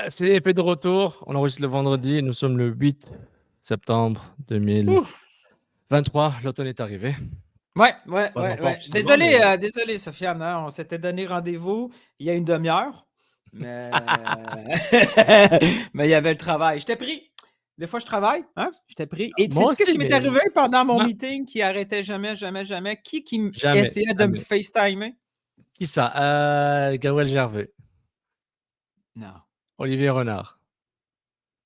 C'est épée de retour. On enregistre le vendredi. Nous sommes le 8 septembre Ouf! 2023. L'automne est arrivé. Ouais. Pas encore officiellement, Désolé, mais désolé, Sofiane, hein, on s'était donné rendez-vous il y a une demi-heure, mais mais il y avait le travail. J'étais pris. Des fois, je travaille, hein? J'étais pris. Et moi sais-tu qu'est-ce aussi, qui m'est mais arrivé pendant mon non, meeting qui arrêtait jamais? Qui jamais, essayait de me jamais. FaceTimer? Qui ça? Gabriel Gervais, Non. Olivier Renard.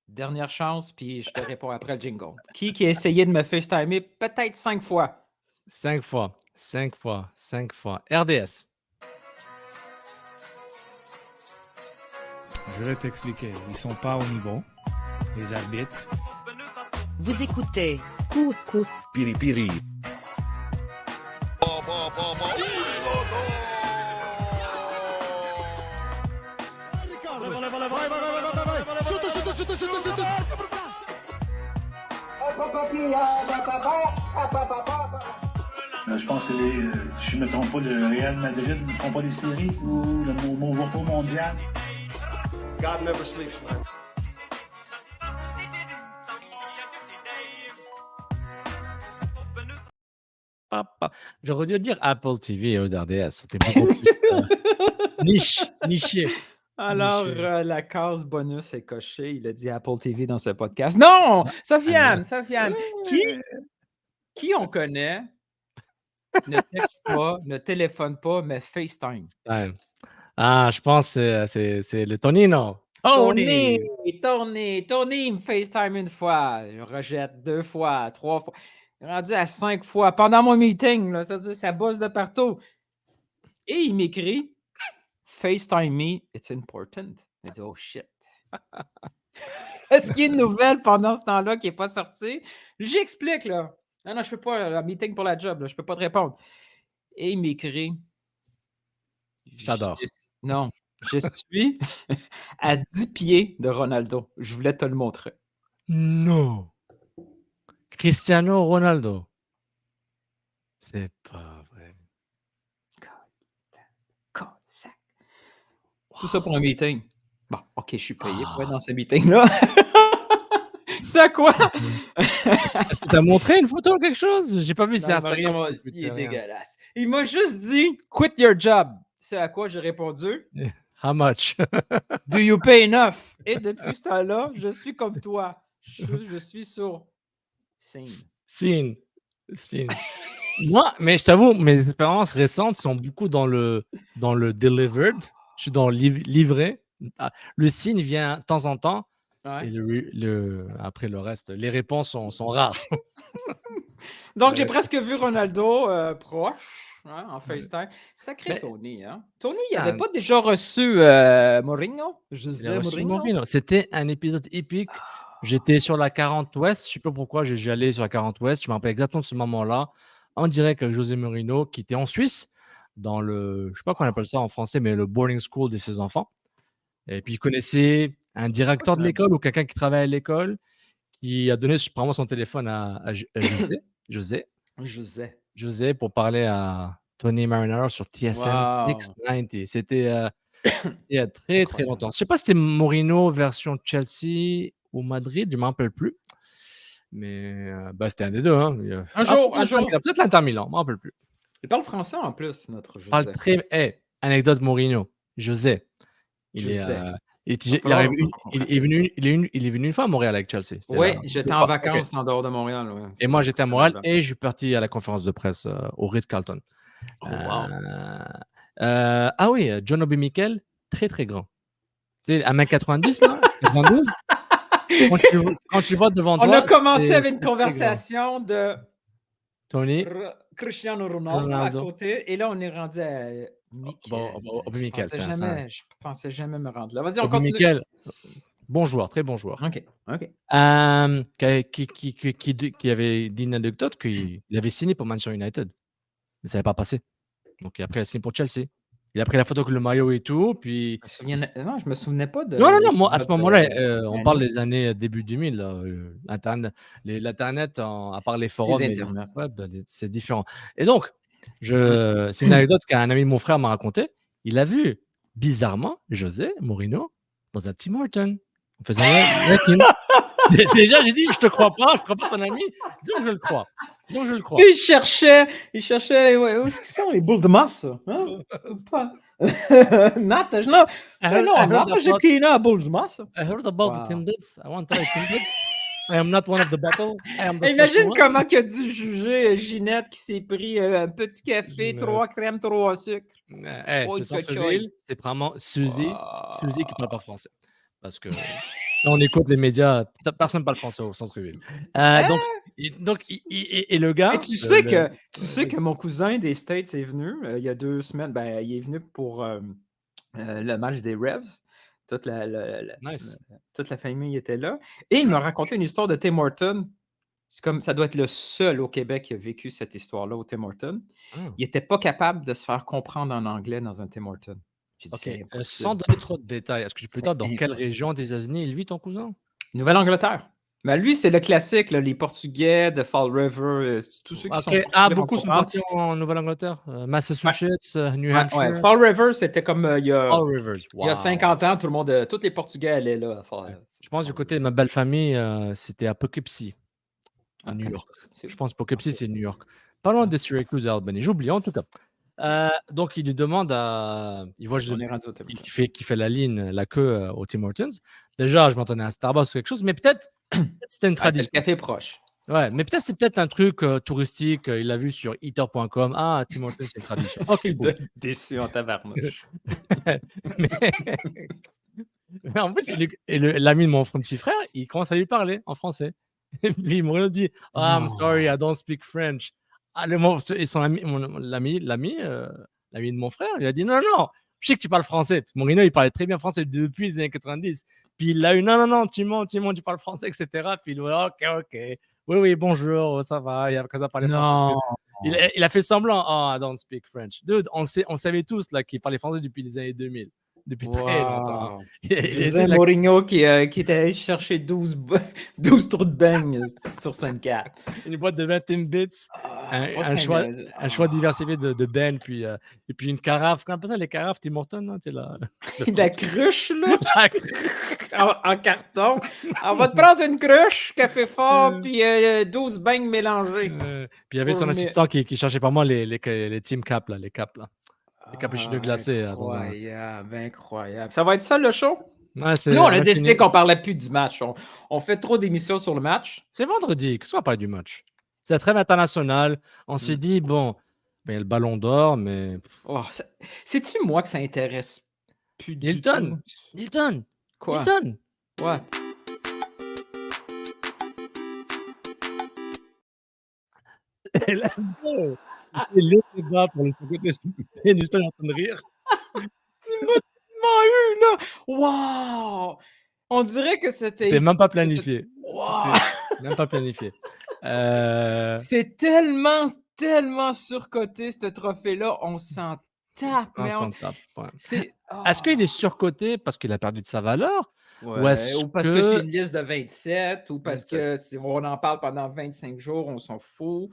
Dernière chance, puis je te réponds après le jingle. Qui a essayé de me FaceTimer? Peut-être 5 fois. 5 fois. 5 fois. 5 fois. RDS. Je vais t'expliquer. Ils sont pas au niveau, les arbitres. Vous écoutez Couscous. Piripiri. Je pense que si je ne me trompe pas, le Real Madrid ne font pas les séries ou le Movo mondial. God never sleeps, man. J'aurais dû dire Apple TV au RDS. C'était beaucoup plus niché. Alors, la case bonus est cochée. Il a dit Apple TV dans ce podcast. Non! Sofiane! Qui on connaît ne texte pas, ne téléphone pas, mais FaceTime? Ouais. Ah, je pense que c'est le Tonino. Tony me FaceTime une fois. Je rejette 2 fois, 3 fois. Rendu à 5 fois pendant mon meeting. Là, ça bosse de partout. Et il m'écrit FaceTime me, it's important. Il dit, oh shit. Est-ce qu'il y a une nouvelle pendant ce temps-là qui n'est pas sortie? J'explique, là. Non, je peux pas. Le meeting pour la job, là, je peux pas te répondre. Et il m'écrit. J'adore. Non, je suis à 10 pieds de Ronaldo. Je voulais te le montrer. Non. Cristiano Ronaldo. C'est pas vrai. Tout ça pour un meeting. Bon, OK, je suis payé pour être dans ce meeting-là. C'est à quoi? Est-ce que tu as montré une photo ou quelque chose? J'ai pas vu, c'est Non, Instagram. il est dégueulasse. Il m'a juste dit « Quit your job ». C'est à quoi j'ai répondu « How much? » « Do you pay enough? » Et depuis ce temps-là, je suis comme toi. Je suis sur Scene. Moi, mais je t'avoue, mes expériences récentes sont beaucoup dans le delivered. Je suis dans le livré. Le signe vient de temps en temps. Ouais. Et après le reste, les réponses sont rares. Donc, j'ai presque vu Ronaldo proche, hein, en FaceTime. Sacré Tony, hein? Tony, il n'avait pas déjà reçu Mourinho? José Mourinho? C'était un épisode épique. J'étais sur la 40 Ouest. Je ne sais pas pourquoi j'allais sur la 40 Ouest. Je me rappelle exactement de ce moment-là, en direct avec José Mourinho, qui était en Suisse, dans le, je ne sais pas comment on appelle ça en français, mais le boarding school de ses enfants. Et puis, il connaissait un directeur de l'école ou quelqu'un qui travaille à l'école, qui a donné probablement son téléphone à José pour parler à Tony Marinaro sur TSN 690. C'était il y a très, très longtemps. Je ne sais pas si c'était Mourinho version Chelsea ou Madrid, je ne me rappelle plus. Mais c'était un des deux. Hein. Un jour. Il a peut-être l'Inter Milan, je ne me rappelle plus. Il parle français en plus, notre José. Anecdote Mourinho. José. Il est venu une fois à Montréal avec Chelsea. Oui, j'étais en vacances en dehors de Montréal. Ouais. Et moi, j'étais à Montréal et je suis parti à la conférence de presse au Ritz-Carlton. Oh, wow. Ah oui, John Obi Mikel, très très grand. Tu sais, 1m90, là, 92. Quand tu vois devant toi. On a commencé avec une conversation de Tony, Cristiano Ronaldo à côté, et là, on est rendu à Obi Mikel. Je pensais jamais me rendre là. Vas-y, on Obi continue. Mikel, bon joueur, très bon joueur. OK. Qui avait dit une anecdote qu'il avait signé pour Manchester United. Mais ça n'avait pas passé. Donc après, il a signé pour Chelsea. Il a pris la photo avec le maillot et tout. Puis... Non, je me souvenais pas de. Non, moi, à ce moment-là, on parle des années début 2000. L'Internet, à part les forums et les sites web, c'est différent. Et donc, c'est une anecdote qu'un ami de mon frère m'a raconté. Il a vu, bizarrement, José Mourinho dans un Tim Horton. On faisait un Déjà, j'ai dit, je te crois pas ton ami. Disons que je le crois. Il cherchait, ouais, où est-ce qu'ils sont, les boules de masse? Hein? Pas. Nata, non, mais non, Nata, j'ai cleané à boules de masse. I heard about the Timbits. I want to try Timbits. I am not one of the bottle. I am the Imagine special one. comment il a dû juger Ginette qui s'est pris un petit café, 3 crèmes, 3 sucres. Oh, C'est centre-ville, c'est vraiment Suzy Wow. qui parle pas français. Parce que quand on écoute les médias, personne ne parle français au centre-ville. Donc, et le gars. Et tu sais que mon cousin des States est venu il y a 2 semaines. Ben, il est venu pour le match des Revs. Toute la Nice. toute la famille était là. Et il m'a raconté une histoire de Tim Horton. C'est comme ça doit être le seul au Québec qui a vécu cette histoire-là au Tim Horton. Ah. Il était pas capable de se faire comprendre en anglais dans un Tim Horton. J'ai dit, Ok. c'est Sans impossible. donner trop de détails, est-ce que tu peux C'est dire dans quelle impossible. région des États-Unis il vit, ton cousin? Nouvelle-Angleterre. Ben lui, c'est le classique, là, les Portugais de Fall River, tous ceux qui sont portugais vont beaucoup sont comprendre. partis en Nouvelle-Angleterre. Massachusetts, New Ouais, Hampshire. Fall River, c'était comme il y a All Rivers. il y a Wow. 50 ans, tout le monde, tous les Portugais allaient là. Je pense du côté de ma belle famille, c'était à Poughkeepsie, Ah, New connais York. pas ça. C'est Je où? pense Poughkeepsie, c'est New York. Pas loin de Syracuse et Albany. J'ai oublié en tout cas. Donc il lui demande il voit On est rendu au Tim Hortons. qui fait la queue au Tim Hortons. Déjà, je m'attendais à un Starbucks ou quelque chose, mais peut-être c'était une Ah, c'est le tradition. café proche. Ouais, mais c'est peut-être un truc touristique. Il l'a vu sur eater.com. Ah, Tim Hortons, c'est une tradition. Ok, Il cool. doit être déçu en tabarnouche. mais... mais en plus, l'ami de mon petit frère, il commence à lui parler en français. Et puis Moreno dit, I'm sorry, I don't speak French. Et son ami, l'ami de mon frère, il a dit, non, je sais que tu parles français. Moreno, il parlait très bien français depuis les années 90. Puis il a eu, non, tu mens, tu parles français, etc. Puis il a dit, ok. Oui, bonjour, ça va. Il a commencé à parler français. Il a fait semblant, oh, I don't speak French. Dude, on savait tous là, qu'il parlait français depuis les années 2000. Depuis très longtemps. José Mourinho qui était allé chercher 12 trous de beignes sur 5-4. Une boîte de 20 Timbits, un choix diversifié de Ben, et puis une carafe. Comment on appelle ça, les carafes Tim Hortons? Non, la cruche, là, en carton. On va te prendre une cruche, café fort, puis 12 beignes mélangées. Puis il y avait son assistant qui cherchait pas mal les Team Cap, là, les Cap, là. Les cappuccinos glacés. Incroyable. Ça va être ça, le show? Ouais, nous, on a décidé qu'on parlait plus du match. On fait trop d'émissions sur le match. C'est vendredi. Qu'est-ce qu'on va parler du match? C'est la trêve internationale. On s'est dit, bon, il y a le ballon d'or, mais... C'est-tu moi que ça intéresse plus du tout? Hilton! Quoi? Hilton! What? Let's go! Le débat pour le côté Hilton est en train de rire. Tu m'as eu, là! Wow! On dirait que c'était même pas planifié. Wow! Même pas planifié. C'est tellement surcoté, ce trophée-là. On s'en tape. On s'en tape, ouais. C'est... Est-ce qu'il est surcoté parce qu'il a perdu de sa valeur? Ouais, ou parce que c'est une liste de 27, ou parce que si on en parle pendant 25 jours, on s'en fout.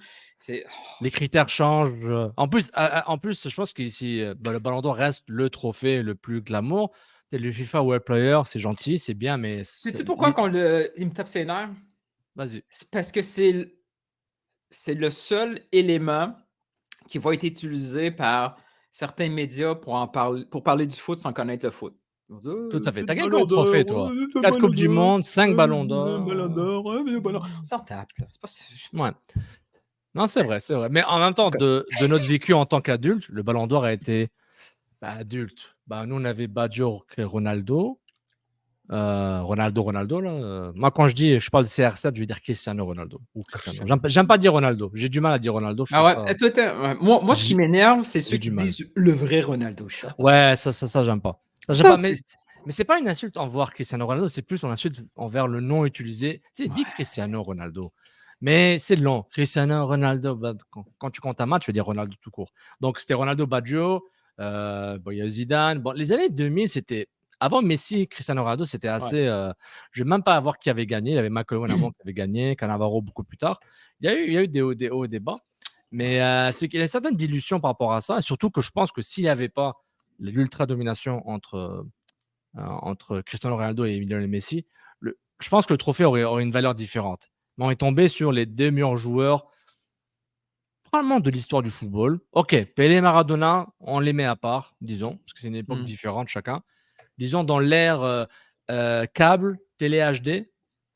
Les critères changent. En plus, je pense qu'ici, le Ballon d'Or reste le trophée le plus glamour. Le FIFA World Player, c'est gentil, c'est bien, mais... Sais-tu pourquoi il me tape ses nerfs? Vas-y. C'est parce que c'est le seul élément qui va être utilisé par certains médias pour parler du foot sans connaître le foot. Tout à fait. T'as gagné combien de trophées, toi? 4 Coupes du Monde, 5 Ballons d'Or. On s'en tape, là. Ouais. Non, c'est vrai. Mais en même temps, de notre vécu en tant qu'adulte, le Ballon d'Or a été adulte. Nous, on avait Baggio et Ronaldo. Ronaldo, là. Moi, quand je parle de CR7, je vais dire Cristiano Ronaldo. Ou Cristiano. J'aime pas dire Ronaldo. J'ai du mal à dire Ronaldo. Moi, ce qui m'énerve, c'est ceux qui disent le vrai Ronaldo. Ouais, ça, j'aime pas. Mais c'est pas une insulte envers Cristiano Ronaldo, c'est plus une insulte envers le nom utilisé. Tu sais, dis Cristiano Ronaldo. Mais c'est long. Cristiano Ronaldo, quand tu comptes un match, tu veux dire Ronaldo tout court. Donc, c'était Ronaldo, Baggio, il y a Zidane. Les années 2000, c'était... Avant Messi, Cristiano Ronaldo, c'était assez... je ne vais même pas voir qui avait gagné. Il y avait Michael Owen avant qui avait gagné, Cannavaro beaucoup plus tard. Il y a eu des hauts et des bas. Mais c'est qu'il y a une certaine dilution par rapport à ça. Et surtout que je pense que s'il n'y avait pas l'ultra-domination entre entre Cristiano Ronaldo et Lionel Messi, je pense que le trophée aurait une valeur différente. Mais on est tombé sur les 2 meilleurs joueurs probablement de l'histoire du football. Ok, Pelé et Maradona, on les met à part, disons, parce que c'est une époque différente chacun. Disons dans l'ère câble, télé HD,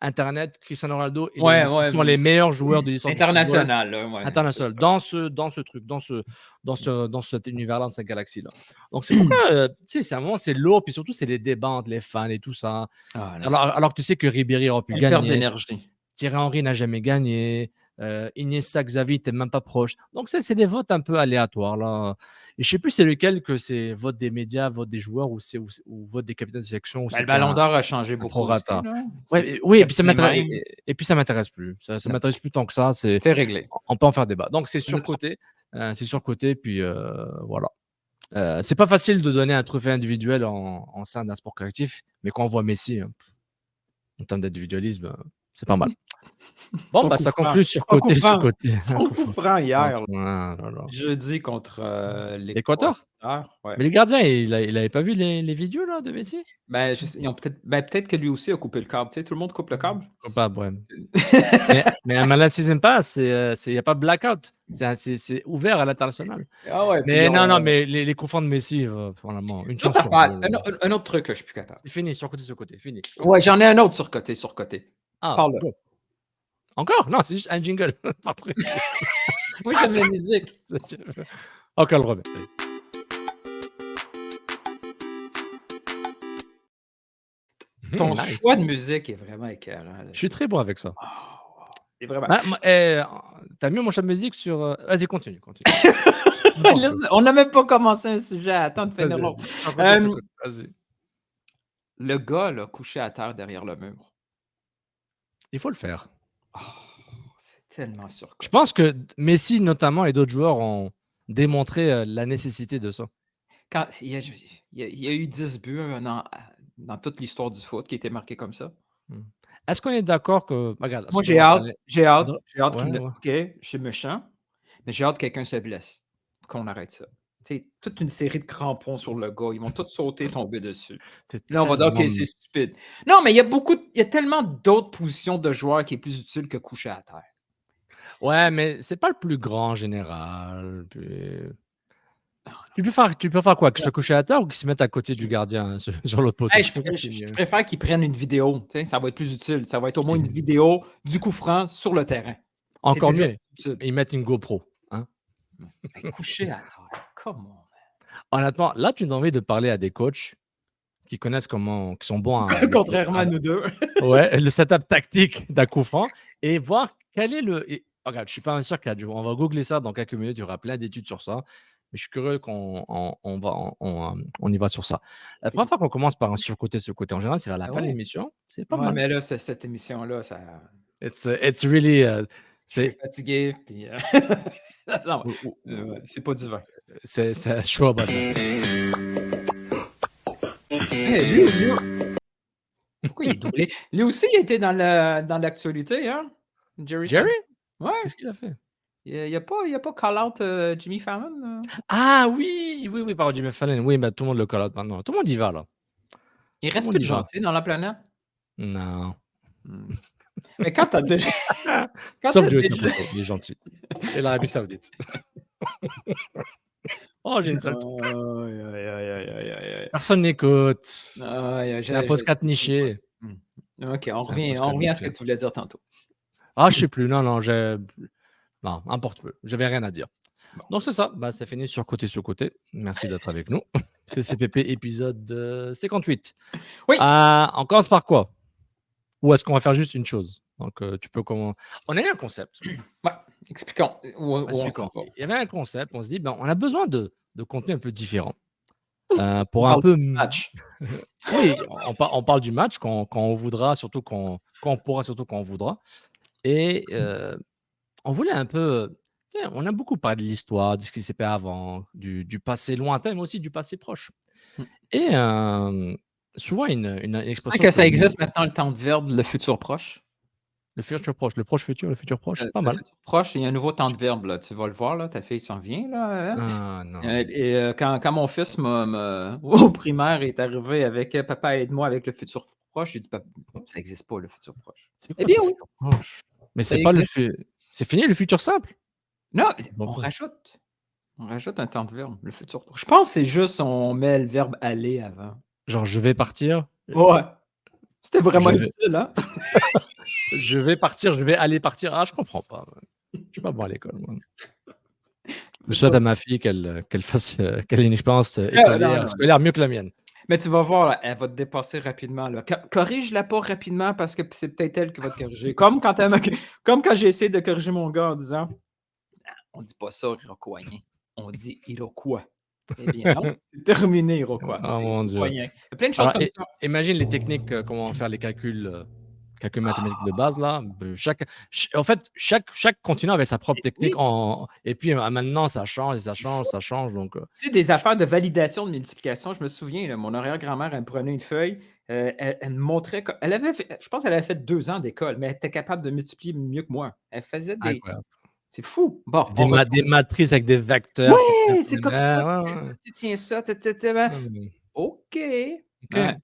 Internet, Cristiano Ronaldo et Ouais, Lionel Messi sont les meilleurs joueurs de l'histoire du football. international, là, ouais. International, dans ce truc, dans cet univers-là, dans cette galaxie-là. Donc c'est pourquoi, tu sais, c'est un moment, c'est lourd, puis surtout c'est les débats entre les fans et tout ça. Ah, là, Alors que tu sais que Ribéry aurait pu il perd gagner, d'énergie. Thierry Henry n'a jamais gagné, Iniesta, Xavi, t'es même pas proche. Donc c'est des votes un peu aléatoires là. Et je sais plus c'est lequel que c'est vote des médias, vote des joueurs ou vote des capitaines de sélection. Le Ballon d'Or a changé beaucoup prorata. aussi, là. Ouais, oui, et puis ça les m'intéresse. mêmes. Et puis ça m'intéresse plus. Ça m'intéresse plus tant que ça. C'est réglé. On peut en faire débat. Donc c'est surcoté. Puis voilà. C'est pas facile de donner un trophée individuel en sein d'un sport collectif, mais quand on voit Messi, en termes d'individualisme, c'est pas mal. Bon, Son ça coup franc. conclut sur côté. Son coup franc hier, Ah, là, là. jeudi contre L'Équateur. Ouais. Mais les gardiens, il avait pas vu les vidéos là, de Messi? Ben, ils ont peut-être que lui aussi a coupé le câble. Tu sais, tout le monde coupe le câble. Pas, ouais. mais un Malade Season Pass, il n'y a pas de blackout. C'est ouvert à l'international. Ah ouais, Mais puis non, mais les coups francs de Messi, vraiment, une chance. Un autre truc que je suis plus capable. C'est fini, sur côté, fini. Ouais, j'en ai un autre sur côté. Ah, Parle-le. bon. Encore? Non, c'est juste un jingle. Par truc. Oui, j'aime la musique. Encore le remets. Ton Nice. choix de musique est vraiment écœurant. Je suis très bon avec ça. C'est vraiment. T'as mis mon choix de musique sur. Vas-y, continue. On n'a même pas commencé un sujet. Attends de finir l'autre. Vas-y. Le gars, là, couché à terre derrière le mur. Il faut le faire. C'est tellement surcoté. Je pense que Messi, notamment, et d'autres joueurs ont démontré la nécessité de ça. Quand il y a eu 10 buts dans toute l'histoire du foot qui a été marqué comme ça. Est-ce qu'on est d'accord que. Regarde, Moi, j'ai hâte Ouais, qu'il. ouais. OK, je suis méchant, mais j'ai hâte que quelqu'un se blesse. Qu'on arrête ça. Tu sais, toute une série de crampons sur le gars. Ils vont tous sauter, tomber dessus. Là, on va dire, OK, c'est stupide. Non, mais il y a tellement d'autres positions de joueurs qui est plus utile que coucher à terre. Ouais, mais c'est pas le plus grand en général. Tu peux faire quoi? Qu'il se couche à terre ou qu'il se mette à côté du gardien sur l'autre poteau? Hey, je préfère qu'ils prennent une vidéo. Tu sais, ça va être plus utile. Ça va être au moins une vidéo du coup franc sur le terrain. Encore déjà mieux. utile. Ils mettent une GoPro. Hein? Mais coucher à terre, comment? Honnêtement, là, tu as envie de parler à des coachs qui connaissent qui sont bons à. Contrairement à nous deux. Ouais, le setup tactique d'un coup franc et voir quel est le. Regarde, je suis pas sûr qu'on va googler ça dans quelques minutes. Il y aura plein d'études sur ça. Mais je suis curieux qu'on y va sur ça. La première fois qu'on commence par un surcoté, en général, c'est vers la fin de l'émission. C'est pas mal. Mais là, cette émission-là, ça. It's really. Je suis fatigué. Puis, c'est pas du vin. C'est chaud à battre. Lui, pourquoi il est doublé? Lui aussi, il était dans l'actualité, hein? Jerry? Ouais. Qu'est-ce qu'il a fait? Il n'y a pas call-out Jimmy Fallon? Ah oui, par Jimmy Fallon. Oui, mais tout le monde le call-out maintenant. Tout le monde y va, là. Il reste plus de gentils dans la planète? Non. Mais quand t'as déjà. Sauf Joey Saputo, il est gentil. Et l'Arabie Saoudite. Oh, j'ai une seule. Personne n'écoute. J'ai un podcast niché. Ok, on revient à ce que tu voulais dire tantôt. Ah, je sais plus. Non, importe peu. J'avais rien à dire. Bon. Donc, c'est ça. C'est fini sur côté. Merci d'être avec nous. C'est CPP épisode 58. Oui. On commence par quoi? Ou est-ce qu'on va faire juste une chose? Donc, tu peux comment. On a eu un concept. Ouais, expliquons. Il y avait un concept. On se dit, on a besoin de contenu un peu différent. Pour un peu. Match. Oui, on parle du match quand on voudra, surtout quand on pourra, surtout quand on voudra. Et on voulait un peu. On a beaucoup parlé de l'histoire, de ce qui s'est fait avant, du passé lointain, mais aussi du passé proche. Et souvent, une expression. C'est que ça existe maintenant, le temps de verbe, le futur proche. Le futur proche, le proche futur, le futur proche, pas Le mal. futur proche, il y a un nouveau temps de verbe, là. Tu vas le voir, là. Ta fille s'en vient, là. Hein? Ah non. Quand mon fils au primaire est arrivé avec Papa, aide-moi avec le futur proche, j'ai dit Papa, ça n'existe pas, le futur proche. C'est Eh quoi bien, ce oui, futur proche? Mais ça c'est pas le existe. c'est fini le futur simple? Non, Bon, on quoi. rajoute. On rajoute un temps de verbe, le futur proche. Je pense que c'est juste on met le verbe aller avant. Genre je vais partir, Ouais. C'était vraiment je vais utile, hein? je vais partir, je vais aller partir. Ah, je comprends pas, man. Je suis pas bon à l'école, moi. Je souhaite à ma fille qu'elle fasse, qu'elle ait une expérience, Non, non. scolaire mieux que la mienne. Mais tu vas voir, là, elle va te dépasser rapidement, là. Corrige-la pas rapidement parce que c'est peut-être elle qui va te corriger. Comme quand j'ai essayé de corriger mon gars en disant on dit pas ça, Iroquoien. On dit Iroquois. Eh bien, non, c'est terminé, Iroquois. Oh C'est mon Dieu. Iroquoien. Il y a plein de choses Alors comme ça. imagine les techniques, comment faire les calculs mathématiques de base là. En fait, chaque continent avait sa propre technique et puis, maintenant ça change et ça change, ça change donc Tu sais, des affaires de validation de multiplication, je me souviens, là, mon arrière-grand-mère, elle me prenait une feuille, elle me montrait elle avait fait je pense qu'elle avait fait 2 ans d'école, mais elle était capable de multiplier mieux que moi. Elle faisait des incroyable. c'est fou! Bon, Des on retourne. des matrices avec des vecteurs, Ouais! C'est comme ça, ouais, est-ce ouais. que tu tiens ça? Ben, Non, mais OK. OK. Ouais.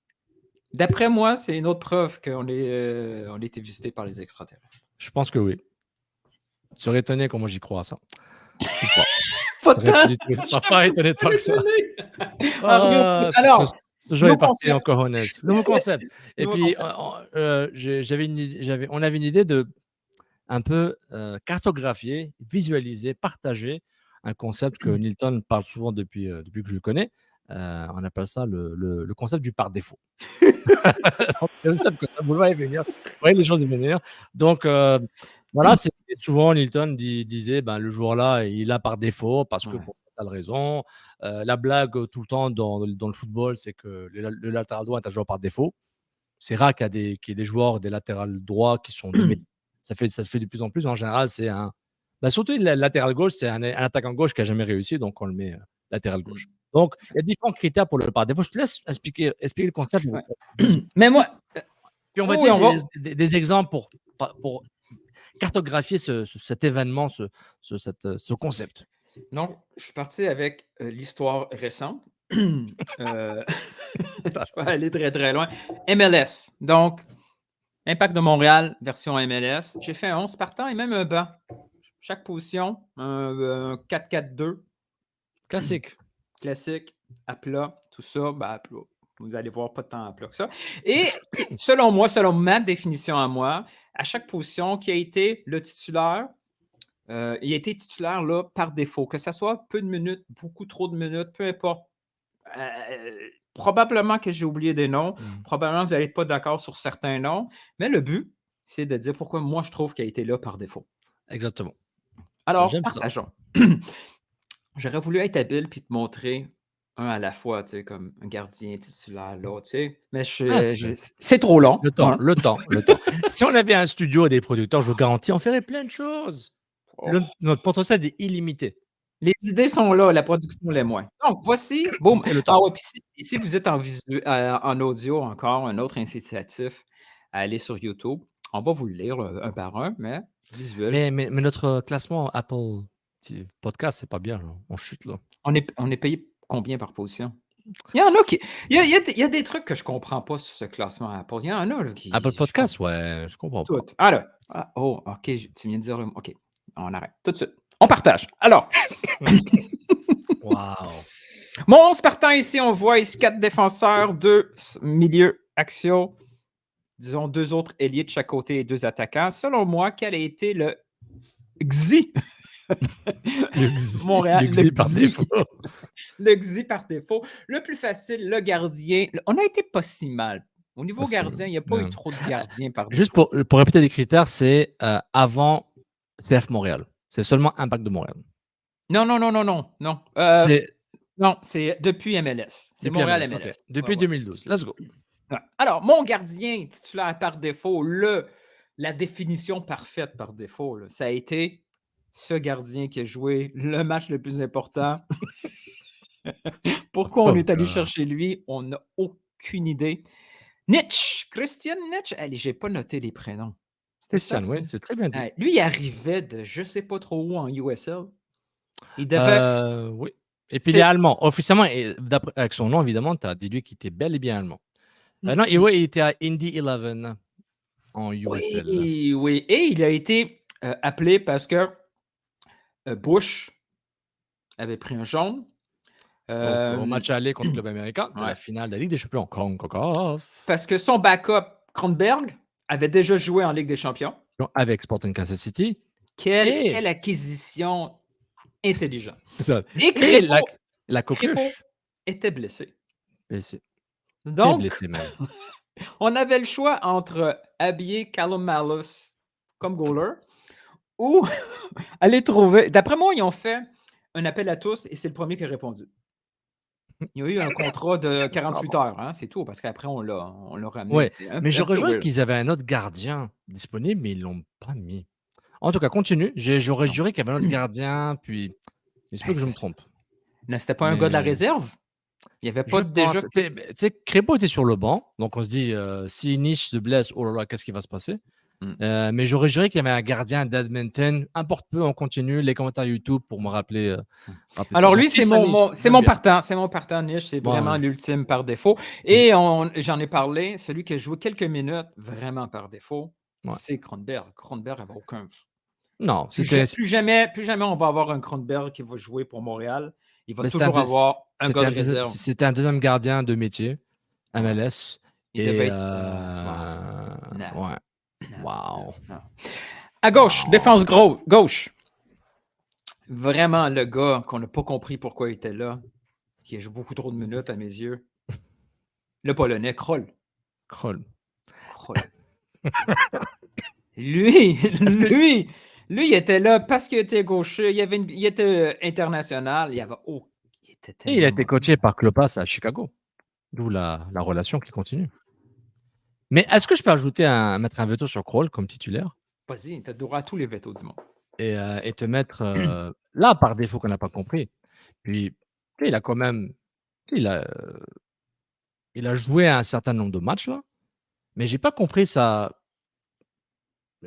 D'après moi, c'est une autre preuve qu'on on a été visité par les extraterrestres. Je pense que oui. Tu serais étonné comment j'y crois à ça. Je crois. Pas Tu tant! serais tu seras pas étonné tant que ça. Ah, reviens au Ah, foot. Alors, ce jeu est nos parti en concepts. cojones. Nouveau concept et Nouveau puis, concept. on avait une idée de un peu, cartographier, visualiser, partager un concept que Nilton parle souvent depuis que je le connais. On appelle ça le concept du par défaut. Donc c'est aussi simple que ça, vous le voyez venir. Vous voyez les choses y venir. Donc voilà, c'est souvent Nilton disait: «Ben, le joueur-là, il a par défaut parce que Ouais. pour telle raison». La blague, tout le temps dans le football, c'est que le latéral droit est un joueur par défaut. C'est rare qu'il y ait des joueurs, des latérales droits qui sont des meilleurs. Ça se fait de plus en plus, mais en général, c'est surtout le latéral gauche, c'est un attaquant gauche qui a jamais réussi, donc on le met, latéral gauche. Donc il y a différents critères pour le par défaut. Je te laisse expliquer le concept. Ouais. Mais moi, Puis on va oui, dire on va. des exemples pour cartographier cet événement, ce concept. Donc, je suis parti avec l'histoire récente. Je vais aller très, très loin. MLS. Donc, Impact de Montréal, version MLS. J'ai fait un 11 partants et même un banc. Chaque position, un 4-4-2. Classique. Classique, à plat, tout ça, ben à plat. Vous allez voir, pas tant à plat que ça. Et selon moi, selon ma définition à moi, à chaque position qui a été le titulaire, il a été titulaire là, par défaut. Que ce soit peu de minutes, beaucoup trop de minutes, peu importe. Probablement que j'ai oublié des noms. Probablement que vous n'allez être pas d'accord sur certains noms. Mais le but, c'est de dire pourquoi moi je trouve qu'il a été là par défaut. Exactement. Alors, J'aime ça. partageons. J'aurais voulu être habile puis te montrer un à la fois, tu sais, comme un gardien titulaire, l'autre, tu sais. Mais c'est trop long. Le temps, Hein. le temps. Si on avait un studio et des producteurs, je vous garantis, on ferait plein de choses. Oh. Notre potentiel est illimité. Les idées sont là, la production l'est moins. Donc, voici, boum. Et le Ah temps. ouais, puis si vous êtes en audio encore, un autre incitatif à aller sur YouTube, on va vous le lire là, un par un, mais visuel. Mais notre classement Apple Podcast, c'est pas bien, là. On chute, là. On est payé combien par position? Il y en a qui. Il y a des trucs que je ne comprends pas sur ce classement Apple. Il y en a là, qui. Apple Podcast, ouais, je comprends pas. Tout. Alors, OK, tu viens de dire. OK, on arrête tout de suite. On partage. Alors, Waouh. mon 11 partant ici, on voit ici 4 défenseurs, 2 milieux axiaux, disons 2 autres ailiers de chaque côté et 2 attaquants. Selon moi, quel a été le XI? Le XI. Montréal, Le XI par défaut. Le XI par défaut. Le plus facile, le gardien. On a été pas si mal. Au niveau Pas si gardien, mal. il n'y a pas eu Non. trop de gardiens par défaut. Juste pour répéter les critères, c'est avant CF Montréal. C'est seulement Impact de Montréal. Non. Non, c'est depuis MLS. C'est Depuis Montréal MLS, MLS. ok. Depuis Ouais. 2012. Let's go. Ouais. Alors, mon gardien titulaire par défaut, la définition parfaite par défaut, là, ça a été ce gardien qui a joué le match le plus important. Pourquoi on est allé chercher lui? On n'a aucune idée. Christian Nietzsche. Allez, j'ai pas noté les prénoms. C'était ça? Christian, oui, c'est très bien dit. Ouais, lui, il arrivait de je sais pas trop où en USL. Il devait Oui. Et puis il est c'est allemand. Officiellement, et avec son nom, évidemment, tu as déduit qu'il était bel et bien allemand. Non, et mmh. ouais, il était à Indy 11 en USL. Oui, oui et il a été, appelé parce que, Bush avait pris un jaune. Donc, au Hem, match aller contre Club Américain de la ouais, finale de la Ligue des Champions. CONCACAF. parce que son backup, Kronberg, avait déjà joué en Ligue des champions. Avec Sporting Kansas City. Et Quelle acquisition intelligente ça. et Et la Crépeau coqueluche. était blessé. Blessé. Très Donc, blessé même. on avait le choix entre habiller Callum Malice comme goaler ou aller trouver d'après moi, ils ont fait un appel à tous et c'est le premier qui a répondu. Il y a eu un contrat de 48 Pardon. heures, hein, c'est tout, parce qu'après on l'a ramené. Ouais, C'est mais je un peu rejoins weird. qu'ils avaient un autre gardien disponible, mais ils l'ont pas mis. En tout cas, continue. J'aurais Non. juré qu'il y avait un autre gardien, puis il se peut Ben, que je ça me trompe. non, c'était pas un gars de la Mais réserve? Il y avait je pas déjà pense, tu sais, Crépeau était sur le banc, donc on se dit, si Niche se blesse, oh là là, qu'est-ce qui va se passer? mmh. Mais j'aurais juré qu'il y avait un gardien d'Edmonton, importe peu, on continue, les commentaires YouTube pour me rappeler de ça. Alors Donc lui, si ça Niche, c'est j'aime mon bien. partant, c'est mon partant niche, c'est Ouais, vraiment ouais. l'ultime par défaut J et j'en ai parlé, celui qui a joué quelques minutes vraiment par défaut, ouais. c'est Kronberg. Kronberg avait aucun Non, c'était plus jamais on va avoir un Kronberg qui va jouer pour Montréal. Il va mais toujours avoir un gars de réserve. c'était un 2e gardien de métier, Ouais, MLS il et devait être, wow, non, ouais. non, non, Waouh! non. À gauche, Waouh! défense gauche, vraiment le gars qu'on n'a pas compris pourquoi il était là, qui a joué beaucoup trop de minutes à mes yeux, le Polonais Kroll. Kroll. Kroll. Lui, Est-ce que lui, lui, il était là parce qu'il était gaucher, il était, international, il était et il a tellement été mauvais. coaché par Klopas à Chicago, d'où la relation qui continue. Mais est-ce que je peux mettre un veto sur Kroll comme titulaire Vas-y, tu as droit à tous les vétos du monde. et te mettre, là, par défaut qu'on n'a pas compris. Puis, tu sais, il a quand même il a, heu, il a joué un certain nombre de matchs là, mais j'ai pas compris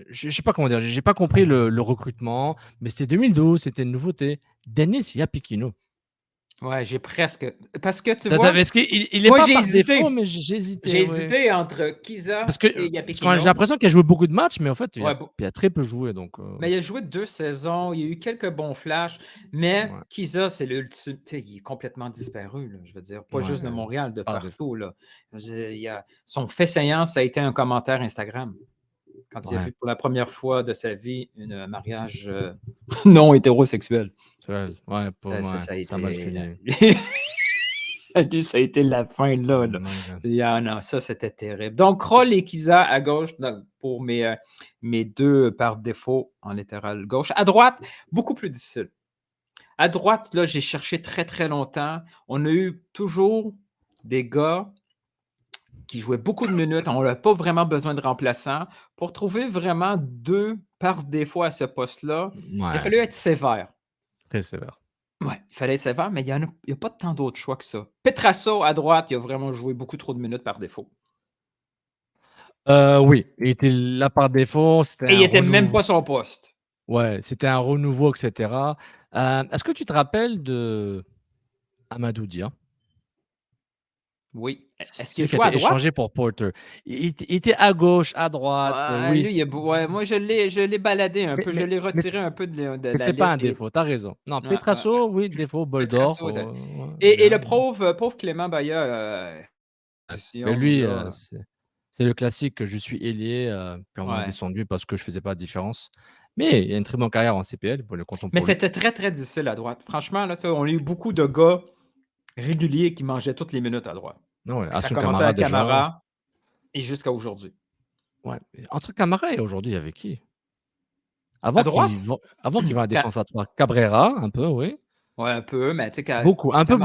je sais pas comment dire, j'ai pas compris le recrutement, mais c'était 2012, c'était une nouveauté. Denis Yapikino. Ouais, j'ai presque parce que tu Tu as vois, Est-ce qu'il est moi pas j'ai par défaut, hésité. mais j'ai hésité, J'ai oui. hésité entre Kiza Parce que, et quand j'ai Yapikino. l'impression qu'il a joué beaucoup de matchs, mais en fait, Ouais, il a très peu joué donc mais il a joué 2 saisons, il y a eu quelques bons flashs, mais ouais, Kiza, c'est l'ultime tu sais, il est complètement disparu, là, je veux dire, pas juste de ouais, Montréal, de par défaut. partout, là. Il y a son fait saillant, ça a été un commentaire Instagram, quand il a Ouais, vu pour la première fois de sa vie un mariage, non hétérosexuel. c'est vrai, ouais, Ça a ça a mal été la fini. lui, ça a été la fin là, là. My God. Ah non, ça, c'était terrible. Donc, Kroll et Kiza à gauche donc pour mes 2 par défaut en latéral gauche. À droite, beaucoup plus difficile. À droite, là, j'ai cherché très, très longtemps. On a eu toujours des gars qui jouaient beaucoup de minutes. On n'a pas vraiment besoin de remplaçants. Pour trouver vraiment 2 par défaut à ce poste-là, il a Ouais, fallu être sévère. très sévère. Ouais, il fallait être sévère, mais il y a pas tant d'autres choix que ça. Petrasso à droite, il a vraiment joué beaucoup trop de minutes par défaut Oui, il était là par défaut, c'était et il un était même renouveau pas son poste. ouais, c'était un renouveau et cetera. Est-ce que tu te rappelles de Amadou Dia? Oui. Est-ce qu'il a Celui qui a joué à été droite? échangé pour Porter. Il était à gauche, à droite, oui. Lui, il a beau ouais, moi je l'ai baladé un Mais peu, je mais l'ai mais retiré un peu de mais la c'était pas liste. un défaut, tu as raison. Non, Ouais, ouais, ouais. Petrasso, oui, défaut, bol d'or, Petrasso était ouais, et bien, le bien. pauvre Clément Bahia, Mais position lui, là, c'est le classique, je suis ailier, puis on m'a ouais. descendu parce que je faisais pas la différence. Mais il a une très bonne carrière en CPL, pour le content Mais pour lui. c'était très, très difficile à droite. Franchement, là, ça, on a eu beaucoup de gars réguliers qui mangeaient toutes les minutes à droite. Non, ouais, Puis ça Hassoun commençait Camara avec déjà. Camara et jusqu'à aujourd'hui. Ouais, entre Camara et aujourd'hui, il y avait qui? À droite? Avant qu'il vend la Ca défense à 3, Cabrera, un peu, oui. Ouais, un peu, mais tu sais, Beaucoup, Cama un peu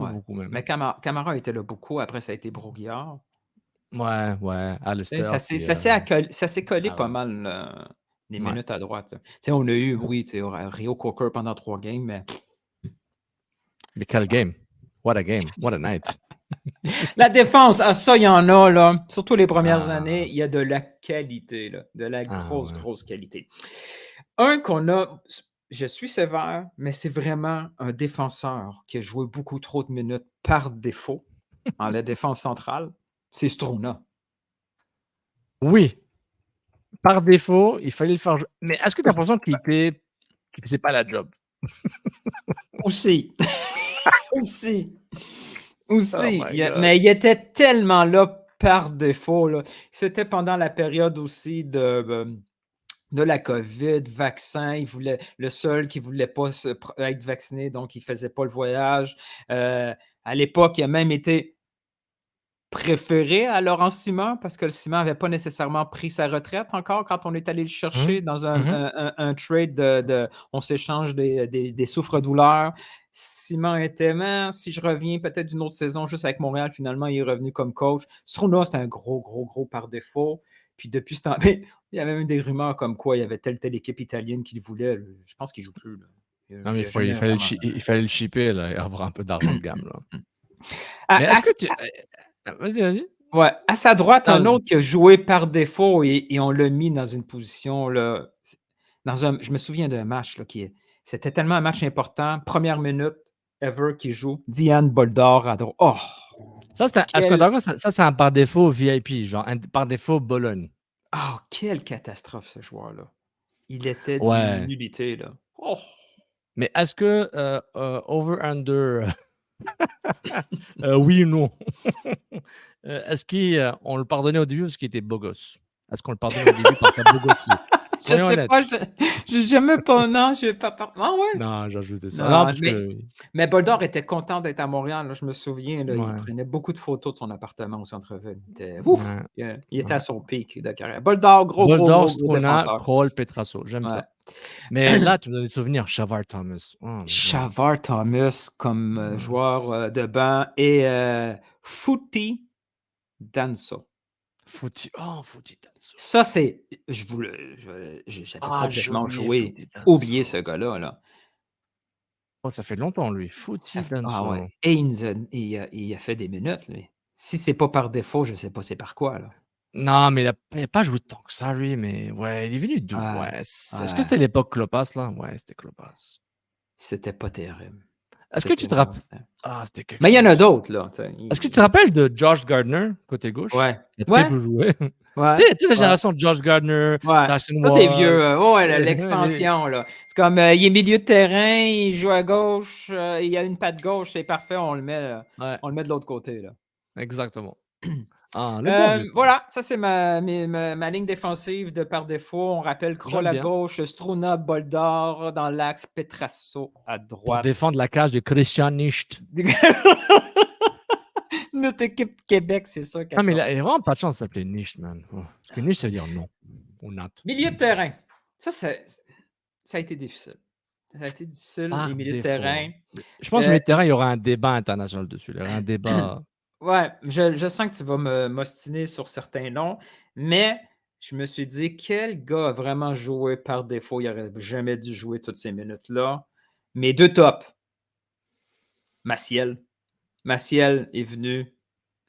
ouais, beaucoup même. mais Camara était là beaucoup, après ça a été Broguillard. Ouais, ouais, Tu sais, Alistair, puis, ça s'est collé pas Aaron. mal, les Ouais, minutes à droite, là. Tu sais, on a eu, oui, tu sais, Rio Coker pendant 3 games, mais mais quel game! What a game! What a night! La défense, ça, il y en a, là. Surtout les premières Ah. années, il y a de la qualité, là. De la Ah grosse, ouais. grosse qualité. Un qu'on a, je suis sévère, mais c'est vraiment un défenseur qui a joué beaucoup trop de minutes par défaut en la défense centrale, c'est Struna. Oui, par défaut, il fallait le faire jou mais est-ce que tu as l'impression qu'il faisait pas la job? Aussi, aussi, Oh aussi. my god. Mais il était tellement là par défaut, là. C'était pendant la période aussi de la COVID, vaccin. Il voulait, le seul qui ne voulait pas être vacciné, donc il ne faisait pas le voyage. À l'époque, il a même été préféré à Laurent Simon parce que le Simon n'avait pas nécessairement pris sa retraite encore quand on est allé le Mmh. chercher dans Mmh. un trade on s'échange des souffres-douleurs. Simon était, mais si je reviens peut-être d'une autre saison juste avec Montréal, finalement, il est revenu comme coach. Struna, c'était un gros, gros, gros par défaut. Puis depuis ce temps, il y avait même des rumeurs comme quoi il y avait telle équipe italienne qui le voulait. Je pense qu'il ne joue plus. Là. Non, mais Il a jamais vraiment. il fallait le shipper là et avoir un peu d'argent de gamme là. Mais À, est-ce que tu vas-y, vas-y. Ouais, à sa droite, Non, un autre qui a joué par défaut et on l'a mis dans une position là, je me souviens d'un match là, c'était tellement un match important, première minute ever qui joue, Diane Boldor à droite. Oh! ça c'est un est-ce que Quelle, d'accord, ça c'est un par défaut VIP, genre un par défaut Bologne? quelle catastrophe ce joueur-là. Il était d'une Ouais, nullité, là. Oh! mais est-ce que, over under, oui ou non? Est-ce on le pardonnait au début parce qu'il était beau gosse? Est-ce qu'on le pardonnait au début par sa beau-gosserie? Je Soyons sais honnêtes. pas, j'ai jamais pas, non, j'ai pas, ah ouais? Non, j'ai ajouté ça. Non, Non, parce que mais Boldor était content d'être à Montréal, là, je me souviens, là, il ouais, prenait beaucoup de photos de son appartement au centre-ville. ouais, Il était ouais. à son pic de carrière. Boldor, gros, gros, Boldor, gros, gros Struna, défenseur. Kroll, Petrasso, j'aime Ouais. ça. Mais là, tu me donnes des souvenirs, Shavar Thomas. Oh my god. Shavar Thomas comme Mmh. joueur de banc et Fouti Danso. Fouti Danso. Ça, c'est. J'avais Ah, j'ai complètement oublié joué. Fouti Oublié Danso. ce gars-là. Là. Oh, ça fait longtemps lui, Fouti Ah ouais. Danso. Et il a fait des minutes, lui. Si c'est pas par défaut, je ne sais pas c'est par quoi, là. Non, mais il a pas joué tant que ça lui, mais ouais, il est venu d'où? Ouais, Ouais, est-ce que ouais. c'était l'époque Klopas là? Ouais, c'était Klopas. C'était pas terrible. Est-ce que tu C'était te vraiment. rappelles? Ah, c'était quelque Mais il y en a chose. d'autres, là. Est-ce que tu te rappelles de Josh Gardner, côté gauche? Ouais. Il a très Ouais. peu joué. Ouais. Tu sais la Ouais. génération de Josh Gardner, Ouais. Tyson Toi, t'es Wall, vieux. Ouais, les l'expansion, là. C'est comme, il est milieu de terrain, il joue à gauche, il a une patte gauche, c'est parfait, ouais, on le met de l'autre côté, là. exactement. Ah, le bon vieux temps. Voilà, ça, c'est ma ligne défensive de par défaut. On rappelle Kroll J'aime à bien. gauche, Struna, Boldor dans l'axe, Petrasso à Pour droite. défendre la cage de Christian Nicht. Notre équipe de Québec, c'est ça, Non, mais 14. il a vraiment pas de chance de s'appeler Nicht, man. Oh, parce que Nicht, ça veut dire non ou not. Milieu de terrain. Ça a été difficile. Ça a été difficile, Par les milieux de défaut. terrain. Je pense que Euh, milieu de terrain, il y aura un débat international dessus. Il y aura un débat. Ouais, je sens que tu vas m'ostiner sur certains noms, mais je me suis dit, quel gars a vraiment joué par défaut? Il n'aurait jamais dû jouer toutes ces minutes-là. Mes deux tops, Maciel. Maciel est venu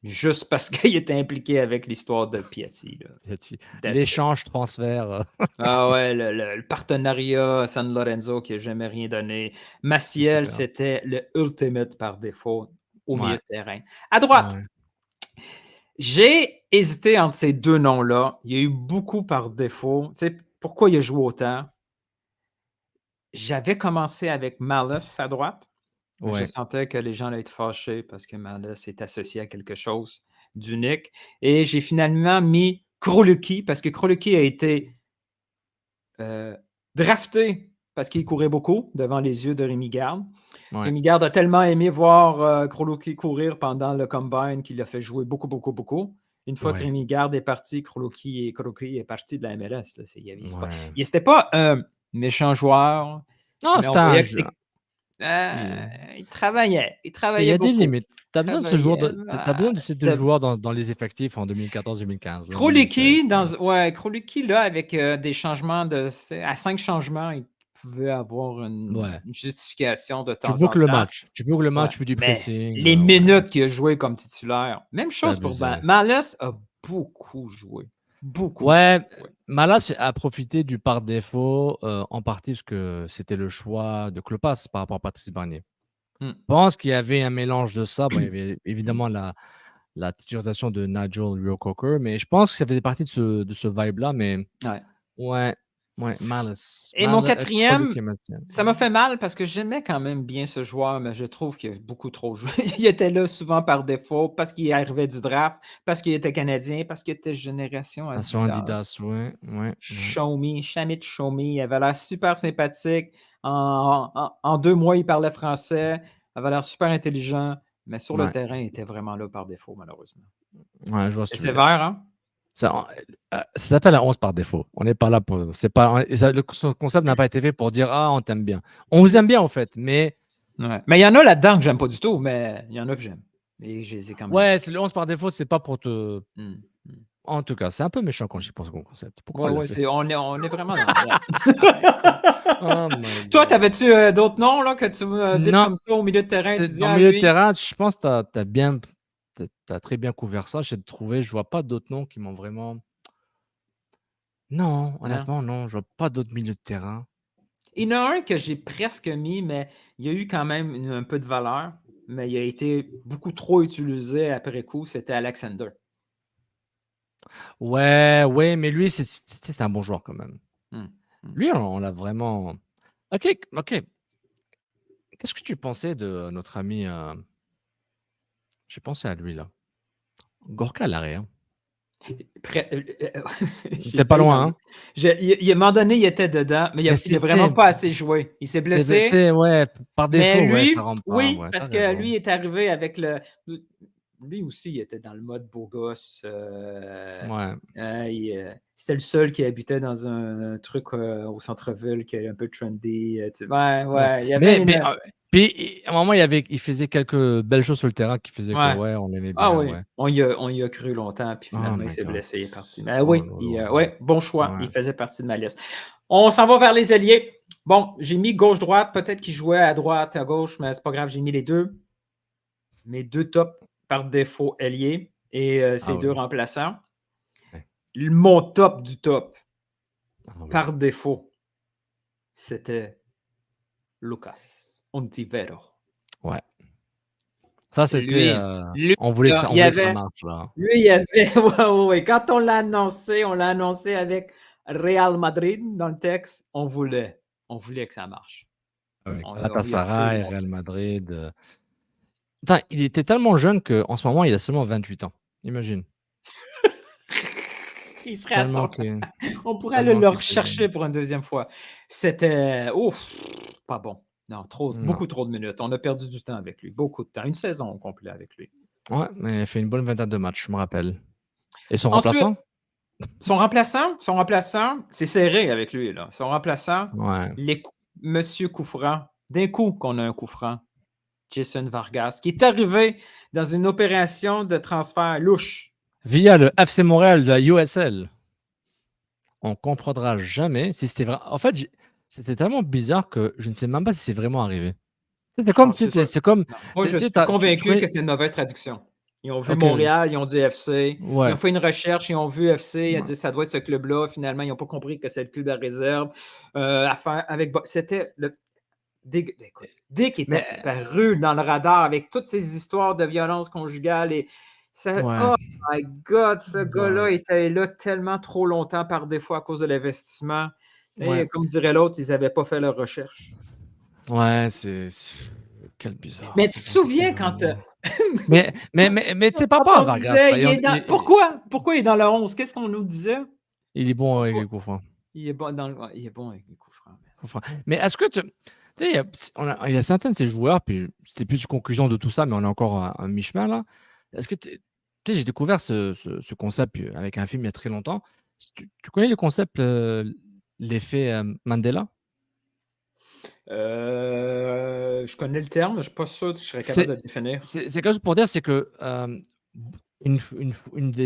juste parce qu'il était impliqué avec l'histoire de Piatti. Là. That's it. L'échange transfert. Ah ouais, le partenariat à San Lorenzo qui n'a jamais rien donné. Maciel, Super. c'était le ultimate par défaut au milieu Ouais. de terrain. À droite, Ouais. j'ai hésité entre ces deux noms-là. Il y a eu beaucoup par défaut. Tu sais, pourquoi il a joué autant? J'avais commencé avec Malice à droite, mais je Ouais. sentais que les gens allaient être fâchés parce que Malice est associé à quelque chose d'unique. Et j'ai finalement mis Kroluki parce que Kroluki a été drafté parce qu'il courait beaucoup devant les yeux de Rémi Garde. Ouais. Rémi Garde a tellement aimé voir Kroluki courir pendant le combine qu'il l'a fait jouer beaucoup, beaucoup, beaucoup. Une fois que Ouais. Rémi Garde est parti, Kroluki est parti de la MLS. Là. Ouais. C'était pas un méchant joueur, Non, mais on c'est un voyait que jeu. il travaillait. Il Il y travaillait a des beaucoup. limites. Tu as besoin de ce joueur Travaillait. t'as besoin de ces 2 joueurs dans les effectifs en 2014-2015. Là, Kroluki, Kroluki, là, avec des changements à 5 changements, il pouvait avoir Ouais. une justification de Tu temps en boucles le temps. match. Tu boucles le Ouais. match, tu fais du Mais pressing. les Ouais. minutes qu'il a joué comme titulaire, même C'est chose pour abusé. Malice a beaucoup joué. Beaucoup Ouais, joué. Malas a profité du par défaut, en partie parce que c'était le choix de Klopas par rapport à Patrice Bernier. Hmm. Je pense qu'il y avait un mélange de ça. Bon, il y avait Hmm. évidemment la titularisation de Nigel Reo-Coker, mais je pense que ça faisait partie de ce vibe-là, mais Ouais. ouais, Malice. Et mon Malice, quatrième, ça m'a fait mal parce que j'aimais quand même bien ce joueur, mais je trouve qu'il a beaucoup trop joué. Il était là souvent par défaut, parce qu'il arrivait du draft, parce qu'il était Canadien, parce qu'il était génération Nation Adidas. Adidas, ouais. Show me, Shamit Show me, il avait l'air super sympathique. En 2 mois, il parlait français, il avait l'air super intelligent, mais sur le Ouais. terrain, il était vraiment là par défaut, malheureusement. Ouais, je vois ce C'est que tu veux dire. sévère, hein? Ça s'appelle un 11 par défaut. On n'est pas là pour. C'est pas, ce concept n'a pas été fait pour dire ah, on t'aime bien. On vous aime bien, en fait, mais. Ouais. Mais il y en a là-dedans que j'aime pas du tout, mais il y en a que j'aime. Et je les ai quand même. Ouais, c'est le 11 par défaut, c'est pas pour te. Hmm. En tout cas, c'est un peu méchant quand j'y pense au concept. Pourquoi on l'a fait? On est vraiment dans Oh my Toi, God. t'avais-tu d'autres noms là, que tu vite Non. comme ça au milieu de terrain, tu dis Dans le milieu de terrain, je pense que t'as très bien couvert ça. J'ai trouvé, je vois pas d'autres noms qui m'ont vraiment. Non, honnêtement, non, je vois pas d'autres milieux de terrain. Il y en a un que j'ai presque mis, mais il y a eu quand même un peu de valeur, mais il a été beaucoup trop utilisé après coup, c'était Alexander. Ouais, mais lui, c'est un bon joueur quand même. Hmm. Lui, on l'a vraiment. Ok. Qu'est-ce que tu pensais de notre ami j'ai pensé à lui là. Gorka Larrey. Hein. T'es pas loin, hein? Il, à un moment donné, il était dedans, mais il n'a vraiment pas assez joué. Il s'est blessé. Ouais, par défaut, Mais lui, ça rentre pas. oui, Ouais, parce t'as que raison. lui est arrivé avec le. Lui aussi, il était dans le mode beau gosse. C'était le seul qui habitait dans un truc au centre-ville qui est un peu trendy. Il y avait puis à un moment, il faisait quelques belles choses sur le terrain qui faisaient que on l'aimait bien. Ah oui, Ouais. on y a cru longtemps, puis Oh finalement, il my s'est God. blessé, il est parti. Mais oui, bon choix. Ouais. Il faisait partie de ma liste. On s'en va vers les ailiers. Bon, j'ai mis gauche-droite. Peut-être qu'il jouait à droite, à gauche, mais c'est pas grave, j'ai mis les deux. Mes deux tops par défaut ailiers et ces deux remplaçants. Ouais. Mon top du top par Oui. défaut, c'était Lucas Ontivero. Ouais. Ça, c'était. Lui, on voulait que ça marche. Là. Lui, il y avait. Ouais. Quand on l'a annoncé avec Real Madrid dans le texte. On voulait que ça marche. Galatasaray, Real Madrid. Attends, il était tellement jeune qu'en ce moment, il a seulement 28 ans. Imagine. Il serait à son... On pourrait aller le rechercher pour une deuxième fois. C'était... pas bon. Non, beaucoup trop de minutes. On a perdu du temps avec lui. Beaucoup de temps. Une saison au complet avec lui. Ouais, mais il a fait une bonne vingtaine de matchs, je me rappelle. Et son Ensuite, remplaçant? Son remplaçant, c'est serré avec lui. Là. Son remplaçant, Ouais. Monsieur coup franc. D'un coup qu'on a un coup franc. Jason Vargas, qui est arrivé dans une opération de transfert louche. Via le FC Montréal de la USL. On comprendra jamais si c'était vrai. En fait, c'était tellement bizarre que je ne sais même pas si c'est vraiment arrivé. C'est comme. Moi, je suis convaincu que c'est une mauvaise traduction. Ils ont vu Montréal, ils ont dit FC. Ouais. Ils ont fait une recherche, ils ont vu FC. Ils ont dit ça doit être ce club-là. Finalement, ils n'ont pas compris que c'est le club à réserve. C'était le. Dick était apparu dans le radar avec toutes ces histoires de violence conjugale. Oh my God, ce gars-là était là tellement trop longtemps par défaut à cause de l'investissement. Et comme dirait l'autre, ils n'avaient pas fait leur recherche. Ouais, c'est. Quel bizarre. Mais tu te souviens quand. mais tu sais pas Vargas. Pourquoi il est dans le 11? Qu'est-ce qu'on nous disait? Il est bon avec les coups francs. Il est bon avec les coups francs. Mais est-ce que tu sais, il y a certains de ces joueurs, puis c'était plus une conclusion de tout ça, mais on est encore à mi-chemin là. Est-ce que tu sais, j'ai découvert ce concept avec un film il y a très longtemps. Tu connais le concept, l'effet Mandela? Je connais le terme, mais je ne suis pas sûr que je serais capable de le définir. C'est quelque chose pour dire, c'est que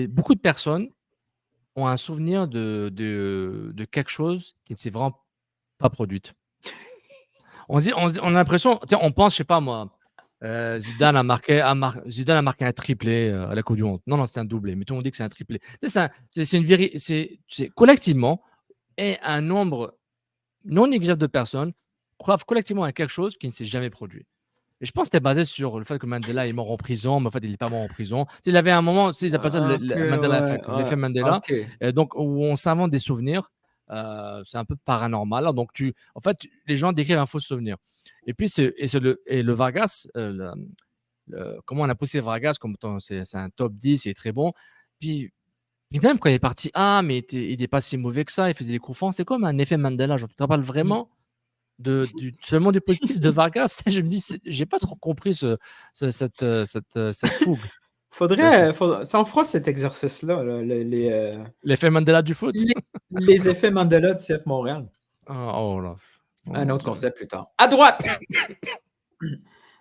beaucoup de personnes ont un souvenir de quelque chose qui ne s'est vraiment pas produite. On a l'impression, on pense, je sais pas moi, Zidane a marqué un triplé à la Coupe du Monde. Non, c'était un doublé, mais tout le monde dit que c'est un triplé. C'est une vérité. C'est collectivement, et un nombre non négligeable de personnes croient collectivement à quelque chose qui ne s'est jamais produit. Et je pense que c'était basé sur le fait que Mandela est mort en prison, mais en fait, il n'est pas mort en prison. Il avait un moment, ils appellent ça Mandela effect, l'effet Mandela, donc où on s'invente des souvenirs. C'est un peu paranormal. Donc, en fait, les gens décrivent un faux souvenir. Et puis, le Vargas, comment on a poussé Vargas, c'est un top 10, il est très bon. Puis même quand il est parti, mais il n'est pas si mauvais que ça, il faisait des coups francs. C'est comme un effet Mandela. Genre, tu te rappelles vraiment seulement du positif de Vargas? Je me dis, j'ai pas trop compris cette fougue. Faudrait, ça en fera cet exercice-là, l'effet Mandela du foot. Les effets Mandela du CF Montréal. Un autre concept plus tard. À droite!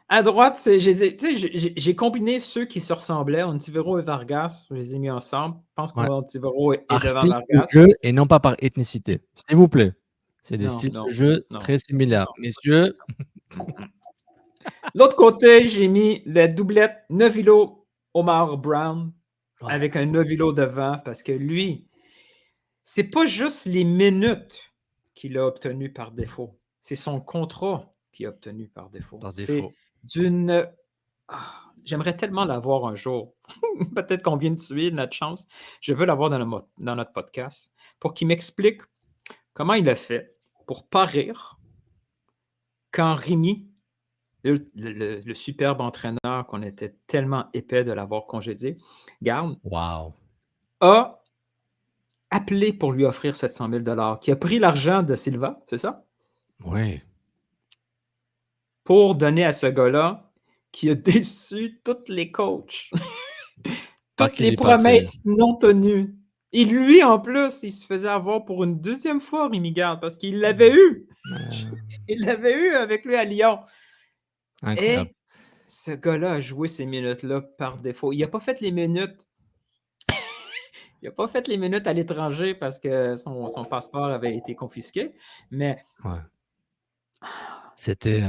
À droite, j'ai combiné ceux qui se ressemblaient, Ontivero et Vargas. Je les ai mis ensemble. Je pense qu'Ontivero est devant Vargas. Jeu et non pas par ethnicité. S'il vous plaît. C'est des styles de jeu très similaires. Messieurs. L'autre côté, j'ai mis le doublette Novilo-Omar Brown avec un Novilo devant parce que lui, c'est pas juste les minutes qu'il a obtenues par défaut. C'est son contrat qu'il a obtenu par défaut. C'est d'une... j'aimerais tellement l'avoir un jour. Peut-être qu'on vient de tuer notre chance. Je veux l'avoir dans notre podcast pour qu'il m'explique comment il a fait pour pas rire quand Rémi, le superbe entraîneur qu'on était tellement épais de l'avoir congédié, Garde, a appelé pour lui offrir 700 000 $, qui a pris l'argent de Silva, c'est ça? Oui. Pour donner à ce gars-là qui a déçu tous les coachs. Toutes les promesses non tenues. Et lui, en plus, il se faisait avoir pour une deuxième fois, Rémi Garde, parce qu'il l'avait eu. Il l'avait eu avec lui à Lyon. Incroyable. Et ce gars-là a joué ces minutes-là par défaut. Il n'a pas fait les minutes. Il n'a pas fait les minutes à l'étranger parce que son passeport avait été confisqué. Mais c'était